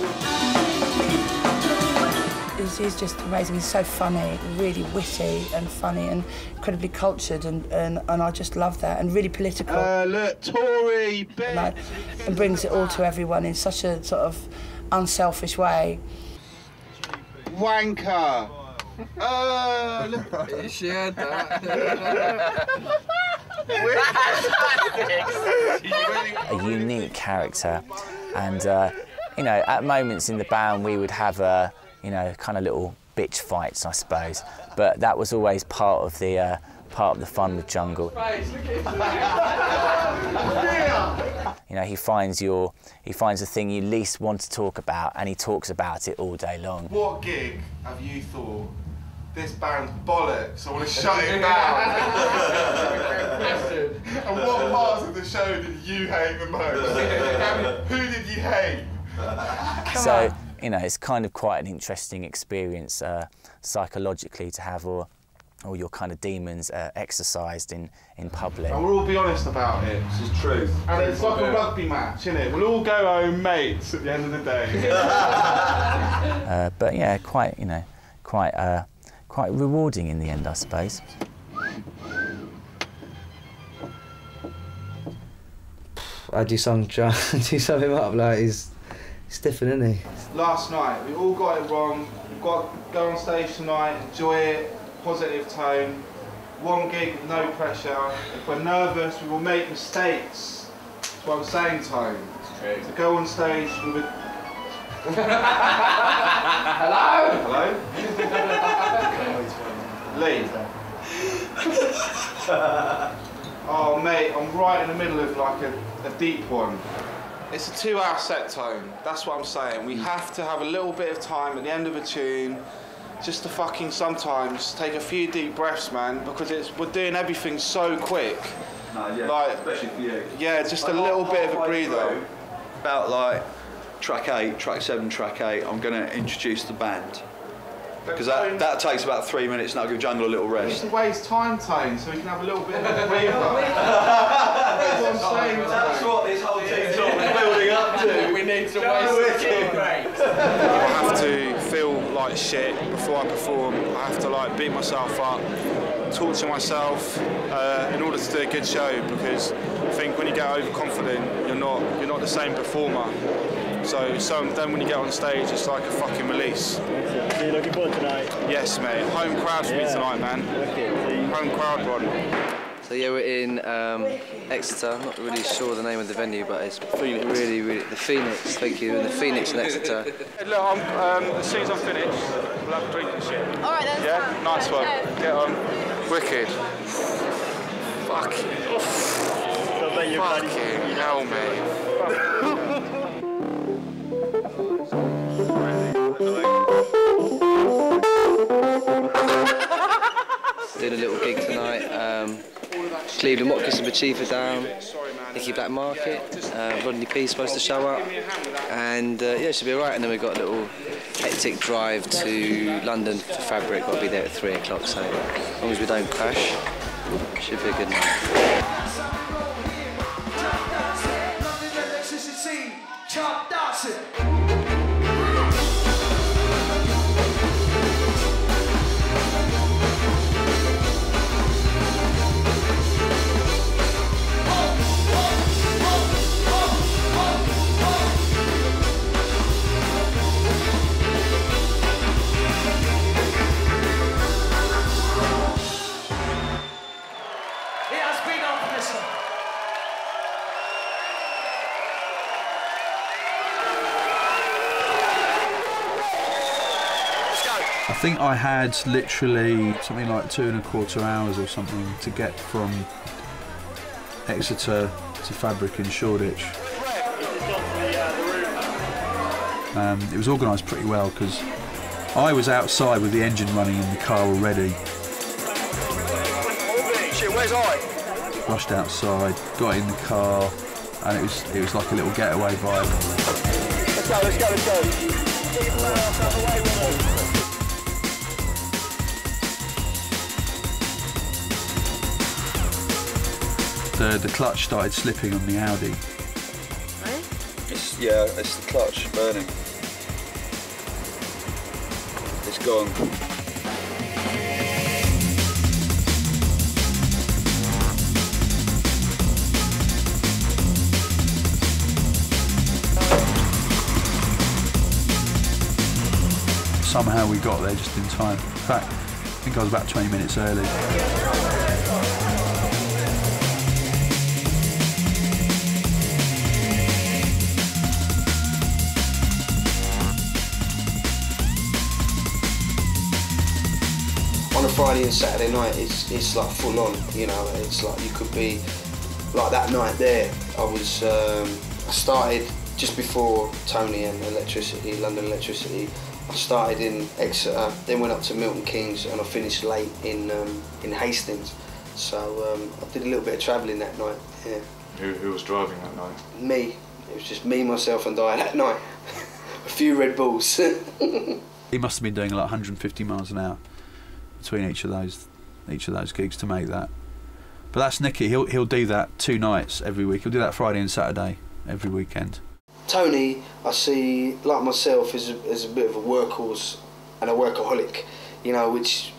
He's just amazing. He's so funny, really witty and funny and incredibly cultured, and I just love that, and really political. Look, Tory, and brings it all to everyone in such a sort of unselfish way. Wanker. Look. She had that. A unique character, and you know, at moments in the band we would have you know, kind of little bitch fights, I suppose, but that was always part of the fun with Jungle. You know, he finds the thing you least want to talk about, and he talks about it all day long. What gig have you thought, this band's bollocks, I want to shut it down? And what parts of the show did you hate the most? Who did you hate? So, you know, it's kind of quite an interesting experience psychologically to have all your kind of demons exercised in public. And we'll all be honest about it. This is truth. And it's like a rugby match, isn't it? We'll all go home mates at the end of the day. But yeah, quite, you know, quite rewarding in the end, I suppose. I do some him up, like he's stiffing, isn't he? Last night, we all got it wrong. We've got to go on stage tonight, enjoy it, positive tone. One gig, no pressure. If we're nervous, we will make mistakes. That's what I'm saying, Tone. To go on stage with a... Hello? Lee. Oh mate, I'm right in the middle of like a deep one. It's a 2-hour set, Tone. That's what I'm saying. We have to have a little bit of time at the end of a tune just to fucking sometimes take a few deep breaths, man, because we're doing everything so quick. No, yeah, like, especially for you. Yeah, just like a little bit of a breather. About like track 8, track 7, track 8, I'm going to introduce the band. Because that takes about 3 minutes and that'll give Jungle a little We need rest. to waste time, Tone, so we can have a little bit of a breather. That's what I'm saying, Tone. That's what this whole team's building up to. We need to waste some breaks. I have to feel like shit before I perform. I have to like beat myself up, talk to myself in order to do a good show, because I think when you get overconfident, you're not the same performer. So then when you get on stage, it's like a fucking release. So you're looking forward tonight? Yes, mate. Home crowd for me tonight, man. Home crowd, Ron. So yeah, we're in Exeter. I'm not really sure the name of the venue, but it's really the Phoenix. Thank you. And the Phoenix in Exeter. Hey, look, as soon as I'm finished, we'll have a drink and shit. All right, then. Yeah, nice one. Get on. Wicked. Fucking hell, mate. Doing a little gig tonight. Cleveland Watkins and Machifa down. Nicky Black Market. Rodney P's supposed to show up. And yeah, it should be alright. And then we've got a little hectic drive to London for Fabric. Got to be there at 3 o'clock. So as long as we don't crash, should be a good night. London Elektricity, chart dancing. It has been our pleasure. I think I had literally something like 2¼ hours or something to get from Exeter to Fabric in Shoreditch. It was organised pretty well because I was outside with the engine running in the car already. Shit, where's I? Rushed outside, got in the car, and it was like a little getaway vibe. Let's go, let's go, let's go. The clutch started slipping on the Audi. It's the clutch burning. It's gone. Somehow we got there just in time. In fact, I think I was about 20 minutes early. On a Friday and Saturday night, it's like full on, you know. It's like you could be like that night there. I started just before Tony and Elektricity, London Elektricity. I started in Exeter, then went up to Milton Keynes, and I finished late in Hastings. So I did a little bit of travelling that night. Yeah. Who was driving that night? Me. It was just me, myself, and I that night. a few Red Bulls. He must have been doing like 150 miles an hour between each of those gigs to make that. But that's Nicky. He'll do that 2 nights every week. He'll do that Friday and Saturday every weekend. Tony, I see, like myself, as a bit of a workhorse and a workaholic, you know, which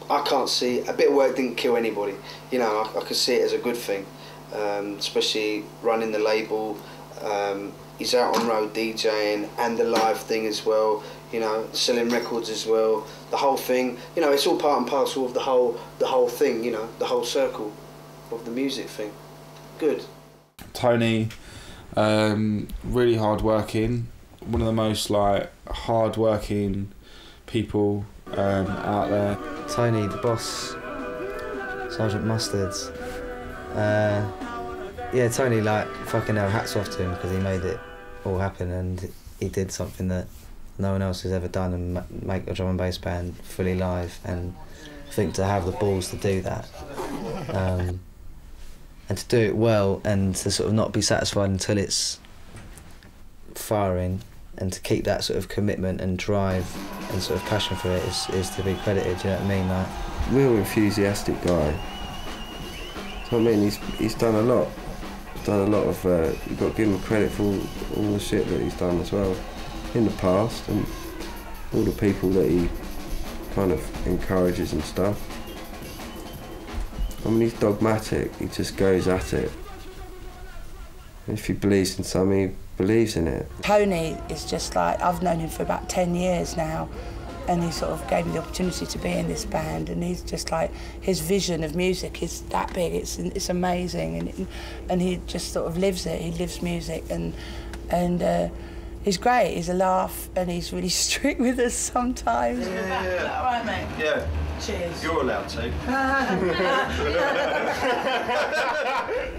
I can't see. A bit of work didn't kill anybody, you know. I could see it as a good thing, especially running the label. He's out on road DJing and the live thing as well, you know, selling records as well. The whole thing, you know, it's all part and parcel of the whole thing, you know, the whole circle of the music thing. Good. Tony, really hard working, one of the most like hard working people out there. Tony, the boss, Sergeant Mustards. Yeah, Tony, like, fucking hell, hats off to him, because he made it all happen, and he did something that no one else has ever done, and make a drum and bass band fully live. And I think to have the balls to do that, and to do it well, and to sort of not be satisfied until it's firing, and to keep that sort of commitment and drive and sort of passion for it is to be credited. Do you know what I mean? Like, real enthusiastic guy. So I mean, he's done a lot. Done a lot of. You've got to give him credit for all the shit that he's done as well in the past, and all the people that he kind of encourages and stuff. I mean, he's dogmatic. He just goes at it. And if he believes in something, he believes in it. Tony is just like, I've known him for about 10 years now, and he sort of gave me the opportunity to be in this band, and he's just like, his vision of music is that big, it's amazing, and he just sort of lives it. He lives music, and he's great. He's a laugh, and he's really strict with us sometimes. Yeah. All right, mate? Yeah. Cheers. You're allowed to.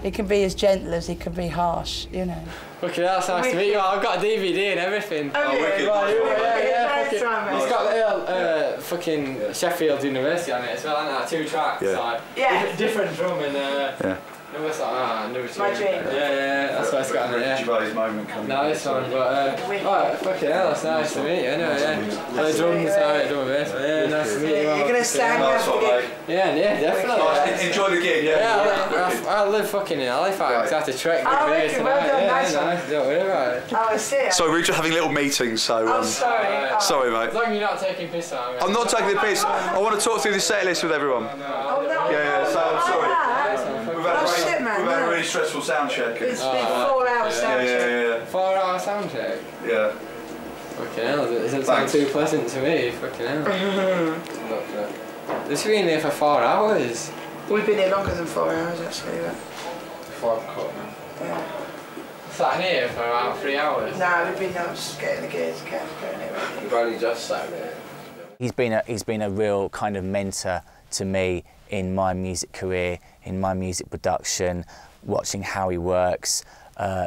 He can be as gentle as he can be harsh, you know. Okay, that's nice to meet you. I've got a DVD and everything. Oh, wicked. Yeah. Nice one, mate. It's got fucking Sheffield University on it as well, hasn't it? 2 tracks. Yeah. Like, Yeah. different drum and Yeah. what's that? Number 2. My dream. Yeah, that's what it's got on it. Yeah. Gervais moment coming. Nice one, but alright, fucking hell, that's nice to meet you. Anyway, yeah. The drums, drum and bass. Yeah, nice to meet you. You're gonna stand Nice one, mate. Yeah, definitely. Nice. Enjoy the gig. Yeah, I live fucking in Halifax. I have to trek Oh, here wicked, tonight. well done, Yeah, nice one. nice. Don't worry about it. Oh, I see. So we're just having little meetings, so... Oh, sorry. Oh. Sorry, mate. As long as you're not taking piss out of me. I'm not taking the piss. I want to talk through the set list with everyone. Oh, no. Yeah, so I'm sorry. We've had, Oh, shit, man, we've had a no. really stressful sound check. It's been 4-hour sound check. Yeah. 4-hour sound check? Yeah. Fucking hell, it doesn't sound too pleasant to me. Fucking hell. This has been here for 4 hours. We've been here longer than 4 hours, actually. But... 4 o'clock, man. Yeah. Sat in here for about 3 hours. No, we've been just getting the gears, going anyway. We've only just sat there. He's been a real kind of mentor to me in my music career, in my music production, watching how he works,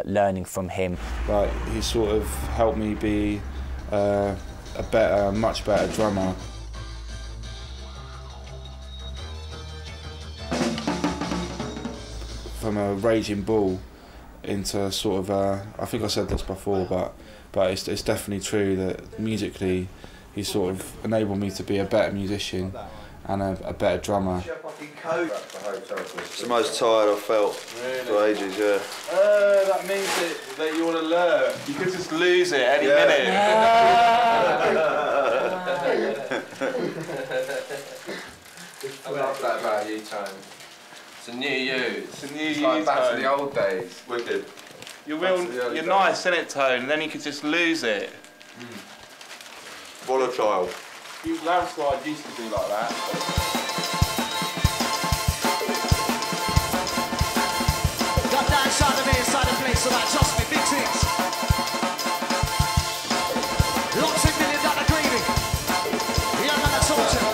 learning from him. Like, he sort of helped me be a much better drummer. From a raging bull into sort of I think I said this before, but it's definitely true that musically he sort of enabled me to be a better musician and a better drummer. It's the most tired I've felt for ages, yeah. That means that you want to learn. You could just lose it any minute. I love that about you, Tony. It's a new you. It's a new you, like back Tony. to the old days. Wicked. You're nice, isn't it, Tone? And then you could just lose it. Volatile. Landslide used to be like that. Got that inside of me, inside the place, so that just me, big things. Lots of $1 million gravy. Young man that's awesome.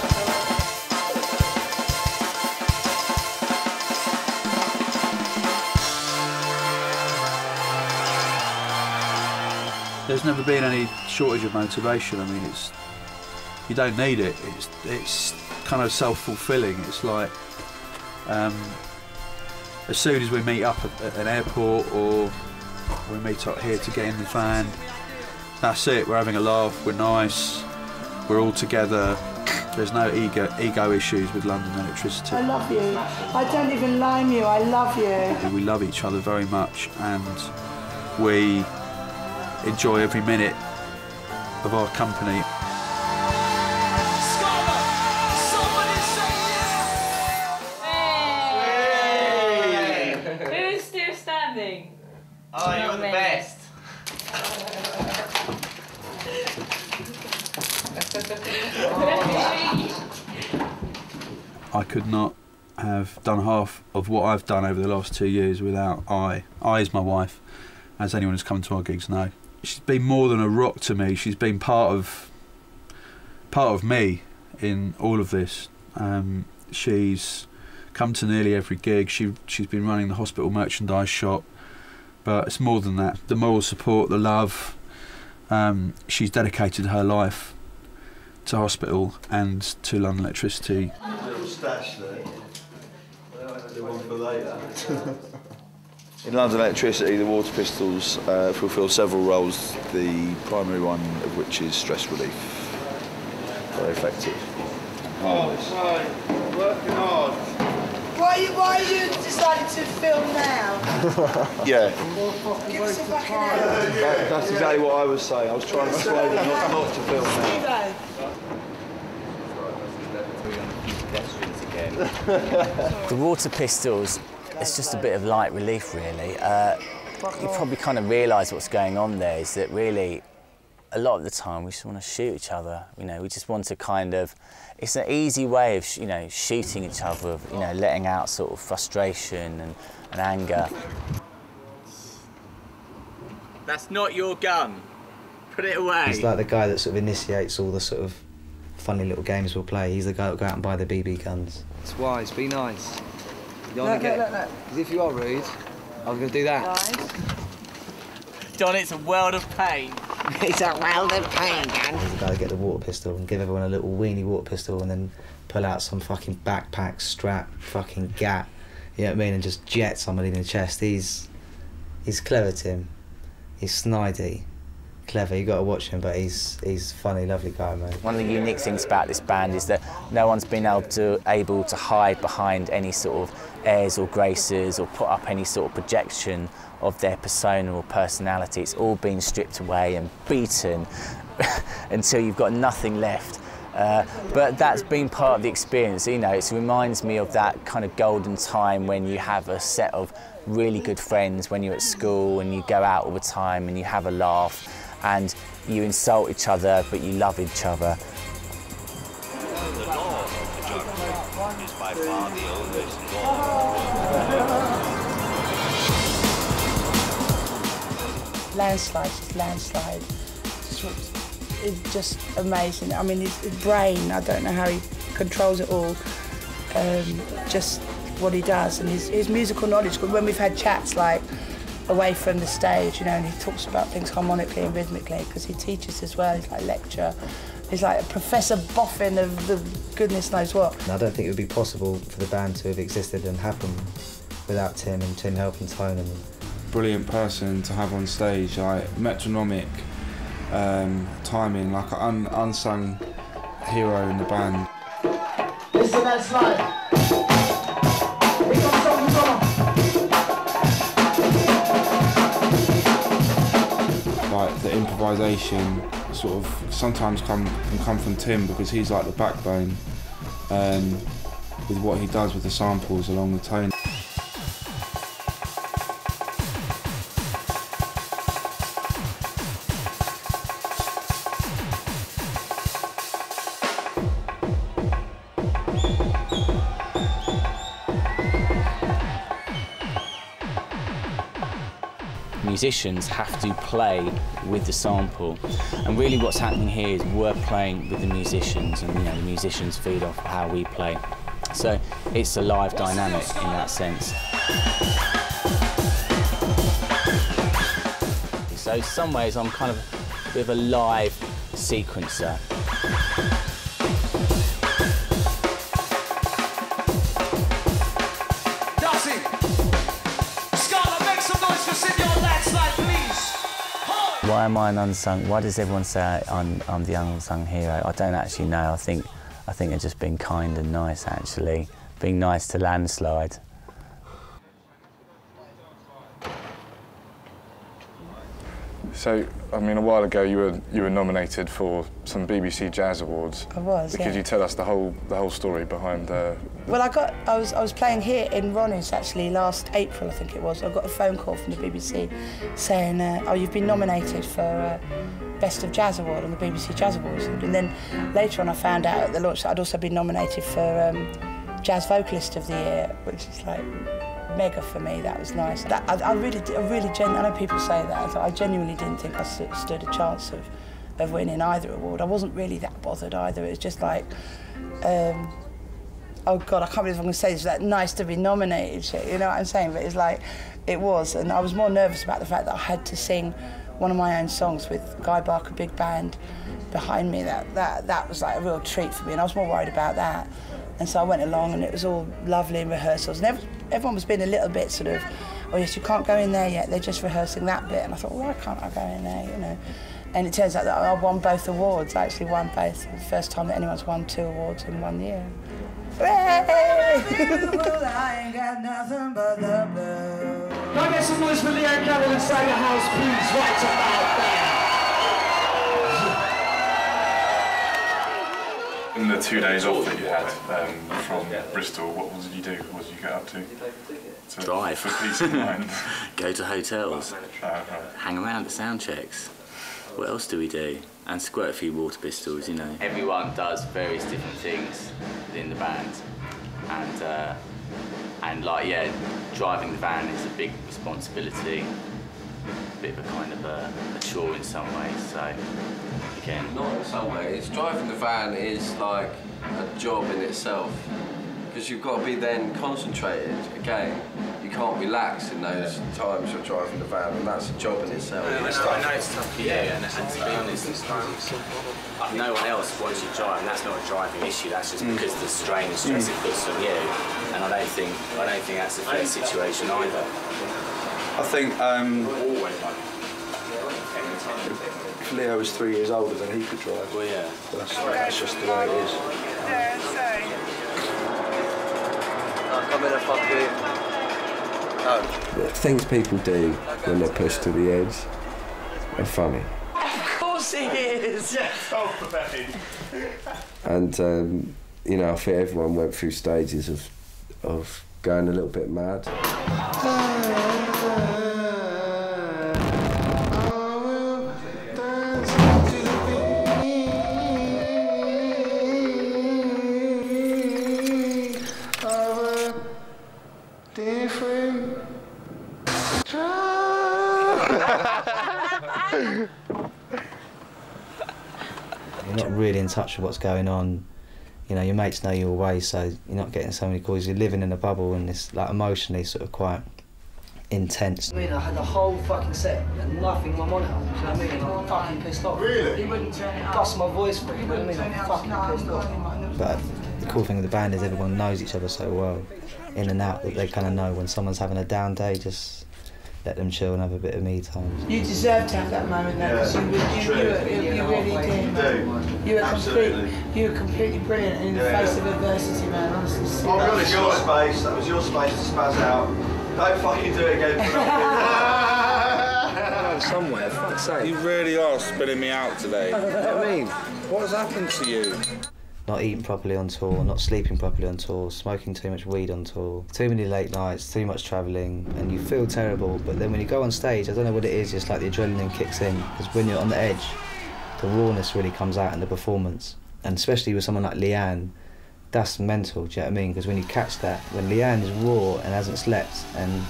There's never been any shortage of motivation. I mean, you don't need it. It's kind of self-fulfilling. It's like as soon as we meet up at an airport or we meet up here to get in the van, that's it. We're having a laugh. We're nice. We're all together. There's no ego issues with London Elektricity. I love you. I don't even lime you. I love you. We love each other very much, and we enjoy every minute of our company. Who's still standing? Oh, you're the best. I could not have done half of what I've done over the last 2 years without I. I is my wife, as anyone who's come to our gigs know. She's been more than a rock to me. She's been part of me in all of this. She's come to nearly every gig. She's been running the hospital merchandise shop, but it's more than that. The moral support, the love. She's dedicated her life to hospital and to London Elektricity. Little stash there. The one for later. In London Elektricity, the Water Pistols fulfil several roles, the primary one of which is stress relief. Very effective. Oh, right. Working hard. Why are you deciding to film now? Yeah. Give us a fucking hour. That's exactly what I was saying. I was trying to persuade them not to film now. The Water Pistols, it's just a bit of light relief, really. You probably kind of realise what's going on there is that really, a lot of the time we just want to shoot each other. You know, we just want to kind of. It's an easy way of, you know, shooting each other, you know, letting out sort of frustration and anger. That's not your gun. Put it away. He's like the guy that sort of initiates all the sort of funny little games we'll play. He's the guy that'll go out and buy the BB guns. It's wise, be nice. Look. Because if you are rude, I'm going to do that. Guys. John, it's a world of pain. It's a world of pain, Dan. He's the guy that get the water pistol and give everyone a little weenie water pistol and then pull out some fucking backpack, strap, fucking gat, you know what I mean, and just jet somebody in the chest. He's clever, Tim. He's snidey. Clever, you got to watch him, but he's funny, lovely guy, mate. One of the unique things about this band is that no one's been able to hide behind any sort of airs or graces or put up any sort of projection of their persona or personality. It's all been stripped away and beaten until you've got nothing left. But that's been part of the experience, you know. It reminds me of that kind of golden time when you have a set of really good friends when you're at school and you go out all the time and you have a laugh and you insult each other but you love each other. The law of the jungle is by far the oldest law. Landslide. It's just amazing. I mean, his brain, I don't know how he controls it all. Just what he does and his musical knowledge. When we've had chats like away from the stage, you know, and he talks about things harmonically and rhythmically because he teaches as well. He's like lecturer. He's like a Professor Boffin of the goodness knows what. And I don't think it would be possible for the band to have existed and happened without Tim and Tim helping Tone. And brilliant person to have on stage, like metronomic timing, like an unsung hero in the band. Mr Landslide. Like the improvisation sort of sometimes can come from Tim because he's like the backbone with what he does with the samples along the tone. Musicians have to play with the sample, and really what's happening here is we're playing with the musicians, and you know the musicians feed off how we play. So it's a live dynamic in that sense. So in some ways I'm kind of a bit of a live sequencer. Scala, make some noise for Mr Landslide, please. Hold. Why am I an unsung? Why does everyone say I'm the unsung hero? I don't actually know. I think I've just been kind and nice, actually. Being nice to Landslide. So, I mean, a while ago you were nominated for some BBC Jazz Awards. I was, Could you tell us the whole story behind? Well, I was playing here in Ronnie's actually last April, I think it was. I got a phone call from the BBC saying, "Oh, you've been nominated for Best of Jazz Award on the BBC Jazz Awards." And then later on, I found out at the launch that I'd also been nominated for Jazz Vocalist of the Year, which is like mega for me. That was nice. I really, I know people say that. I genuinely didn't think I stood a chance of winning either award. I wasn't really that bothered either. It was just like, oh God, I can't believe I'm going to say this. That nice to be nominated, shit. You know what I'm saying? But it's like, it was, and I was more nervous about the fact that I had to sing one of my own songs with Guy Barker Big Band behind me. That was like a real treat for me, and I was more worried about that. And so I went along, and it was all lovely in rehearsals. And everyone was being a little bit sort of, oh yes, you can't go in there yet, they're just rehearsing that bit. And I thought, well, why can't I go in there, you know? And it turns out that I won both awards. I actually won both. The first time that anyone's won 2 awards in 1 year. I ain't got nothing but the blue. Can I get some noise for Lianne Carrol inside the house, please, right about there? In the 2 days off that you had from Bristol, what did you do? What did you get up to? Drive. For peace of mind. Go to hotels. Right. Hang around at sound checks. What else do we do? And squirt a few water pistols, you know. Everyone does various different things within the band. And like, yeah, driving the van is a big responsibility. A bit of a kind of a chore in some ways, so again. Not in some ways. Driving the van is like a job in itself, because you've got to be then concentrated. Again, you can't relax in those times you're driving the van, and that's a job in itself. I know it's tough for you, and to be honest, no one else wants you to drive, and that's not a driving issue. That's just because of the strain and stress it puts on you. And I don't think that's a fair situation either. I think if Leo was 3 years older, then he could drive. Well, yeah. That's just the way it is. Come in and fuck you. Things people do when they're pushed to the edge are funny. Of course he is! Yes, And, you know, I think everyone went through stages of going a little bit mad. You're not really in touch with what's going on. You know, your mates know you're away, so you're not getting so many calls. You're living in a bubble, and it's like emotionally sort of quite intense. I mean, I had the whole fucking set and nothing on my monitor. Do you know what I mean? I'm fucking pissed off. Really? He wouldn't turn it up. Bust my voice for it, you know what I mean? I'm fucking pissed off. But the cool thing with the band is everyone knows each other so well, in and out, that they kind of know when someone's having a down day, just let them chill and have a bit of me time. You deserve to have that moment, though, because you really did. You were completely brilliant in the face of adversity, man. Honestly, I'll be honest, your space. That was your space to spaz out. Don't fucking do it again. Somewhere, fuck's sake. You really are spinning me out today. You know what I mean? What has happened to you? Not eating properly on tour, not sleeping properly on tour, smoking too much weed on tour, too many late nights, too much travelling, and you feel terrible. But then when you go on stage, I don't know what it is, just like the adrenaline kicks in, because when you're on the edge, the rawness really comes out in the performance. And especially with someone like Lianne, that's mental, do you know what I mean? Because when you catch that, when Lianne is raw and hasn't slept and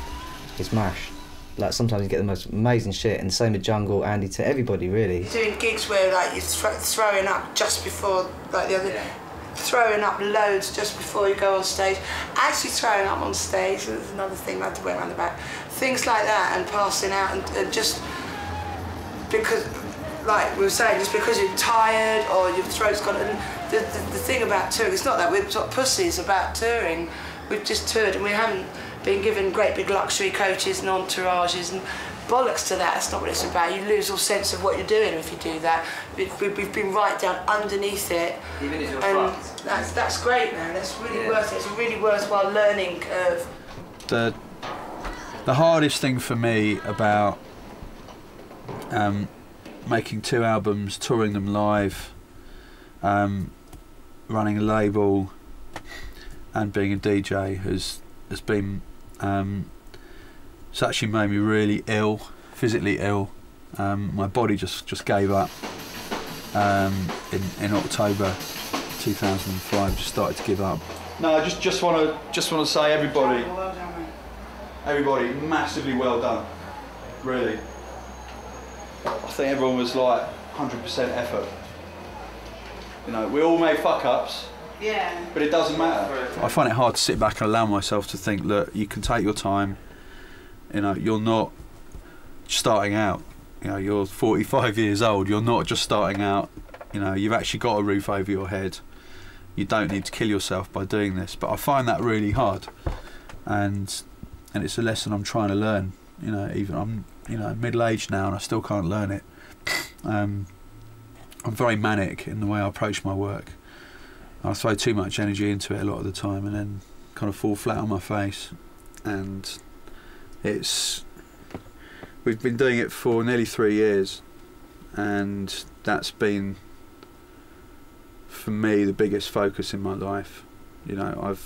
is mashed, like sometimes you get the most amazing shit, and same with Jungle, Andy, to everybody really. Doing gigs where like you're throwing up just before, like the other, throwing up loads just before you go on stage, actually throwing up on stage, there's another thing I had to wear around the back, things like that, and passing out, and just because, like we were saying, just because you're tired or your throat's gone, and the thing about touring, it's not that we're sort of pussies about touring, we've just toured and we haven't been given great big luxury coaches and entourages, and bollocks to that. That's not what it's about. You lose all sense of what you're doing if you do that. We've been right down underneath it, and that's great, man. That's really worth it. It's a really worthwhile learning curve. The hardest thing for me about making 2 albums, touring them live, running a label, and being a DJ has been. It's actually made me really ill, physically ill. My body just gave up in October 2005. Just started to give up. No, I just want to say everybody, massively well done. Really. I think everyone was like 100% effort. You know, we all made fuck ups. Yeah. But it doesn't matter. I find it hard to sit back and allow myself to think, look, you can take your time. You know, you're not starting out. You know, you're 45 years old. You're not just starting out. You know, you've actually got a roof over your head. You don't need to kill yourself by doing this. But I find that really hard, and it's a lesson I'm trying to learn. You know, even I'm middle-aged now and I still can't learn it. I'm very manic in the way I approach my work. I throw too much energy into it a lot of the time and then kind of fall flat on my face. And we've been doing it for nearly 3 years, and that's been, for me, the biggest focus in my life. You know,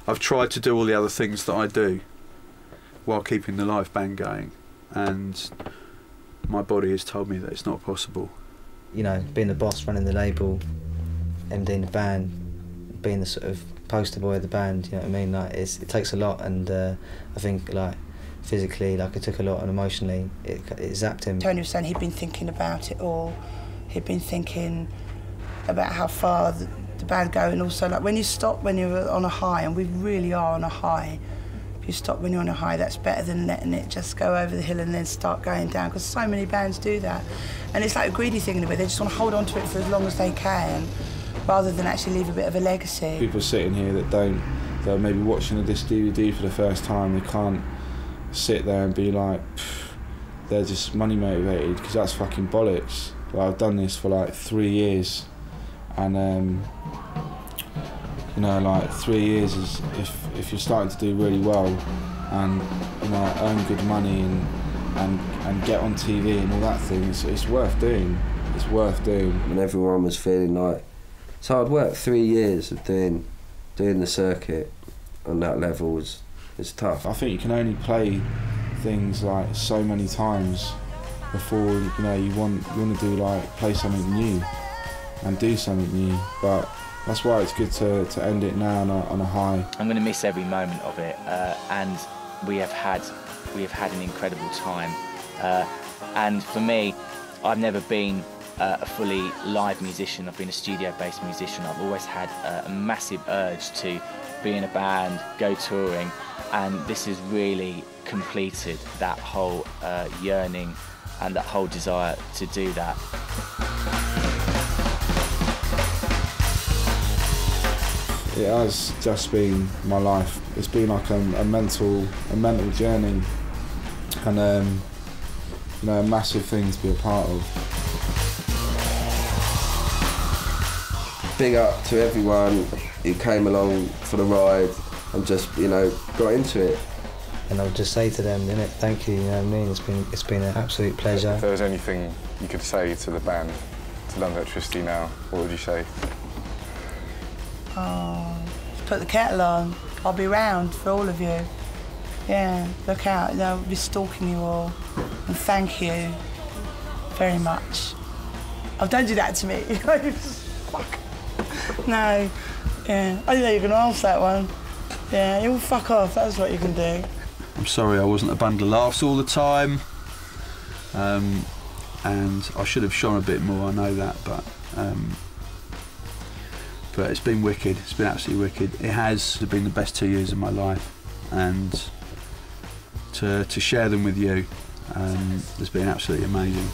I've tried to do all the other things that I do while keeping the live band going, and my body has told me that it's not possible. You know, being the boss, running the label, MDing the band, being the sort of poster boy of the band, you know what I mean? Like, it takes a lot, and I think, like, physically, like, it took a lot, and emotionally, it zapped him. Tony was saying he'd been thinking about it all. He'd been thinking about how far the band go, and also, like, when you stop when you're on a high, and we really are on a high, if you stop when you're on a high, that's better than letting it just go over the hill and then start going down, because so many bands do that. And it's like a greedy thing in a way. They just want to hold on to it for as long as they can, rather than actually leave a bit of a legacy. People sitting here that they're maybe watching this DVD for the first time, they can't sit there and be like, they're just money motivated, because that's fucking bollocks. Like, I've done this for like 3 years, and you know, like 3 years is if you're starting to do really well and, you know, earn good money and get on TV and all that thing, it's worth doing. It's worth doing. And everyone was feeling like it's hard work. 3 years of doing the circuit on that level is tough. I think you can only play things like so many times before, you know, you want to do, like, play something new and do something new. But that's why it's good to end it now on a high. I'm going to miss every moment of it, and we have had an incredible time. And for me, I've never been a fully live musician. I've been a studio-based musician. I've always had a massive urge to be in a band, go touring, and this has really completed that whole yearning and that whole desire to do that. It has just been my life. It's been like a mental journey, and you know, a massive thing to be a part of. Big up to everyone who came along for the ride and just, you know, got into it. And I would just say to them, innit, thank you, you know what I mean? It's been an absolute pleasure. If there was anything you could say to the band, to London Elektricity now, what would you say? Oh, put the kettle on. I'll be round for all of you. Yeah, look out. You know, I'll be stalking you all. And thank you very much. Oh, don't do that to me. Fuck. No. Yeah, I didn't know you were going to answer that one. Yeah, you'll fuck off. That's what you can do. I'm sorry I wasn't a bundle of laughs all the time. And I should have shone a bit more, I know that, but it's been wicked. It's been absolutely wicked. It has been the best 2 years of my life, and to share them with you has been absolutely amazing.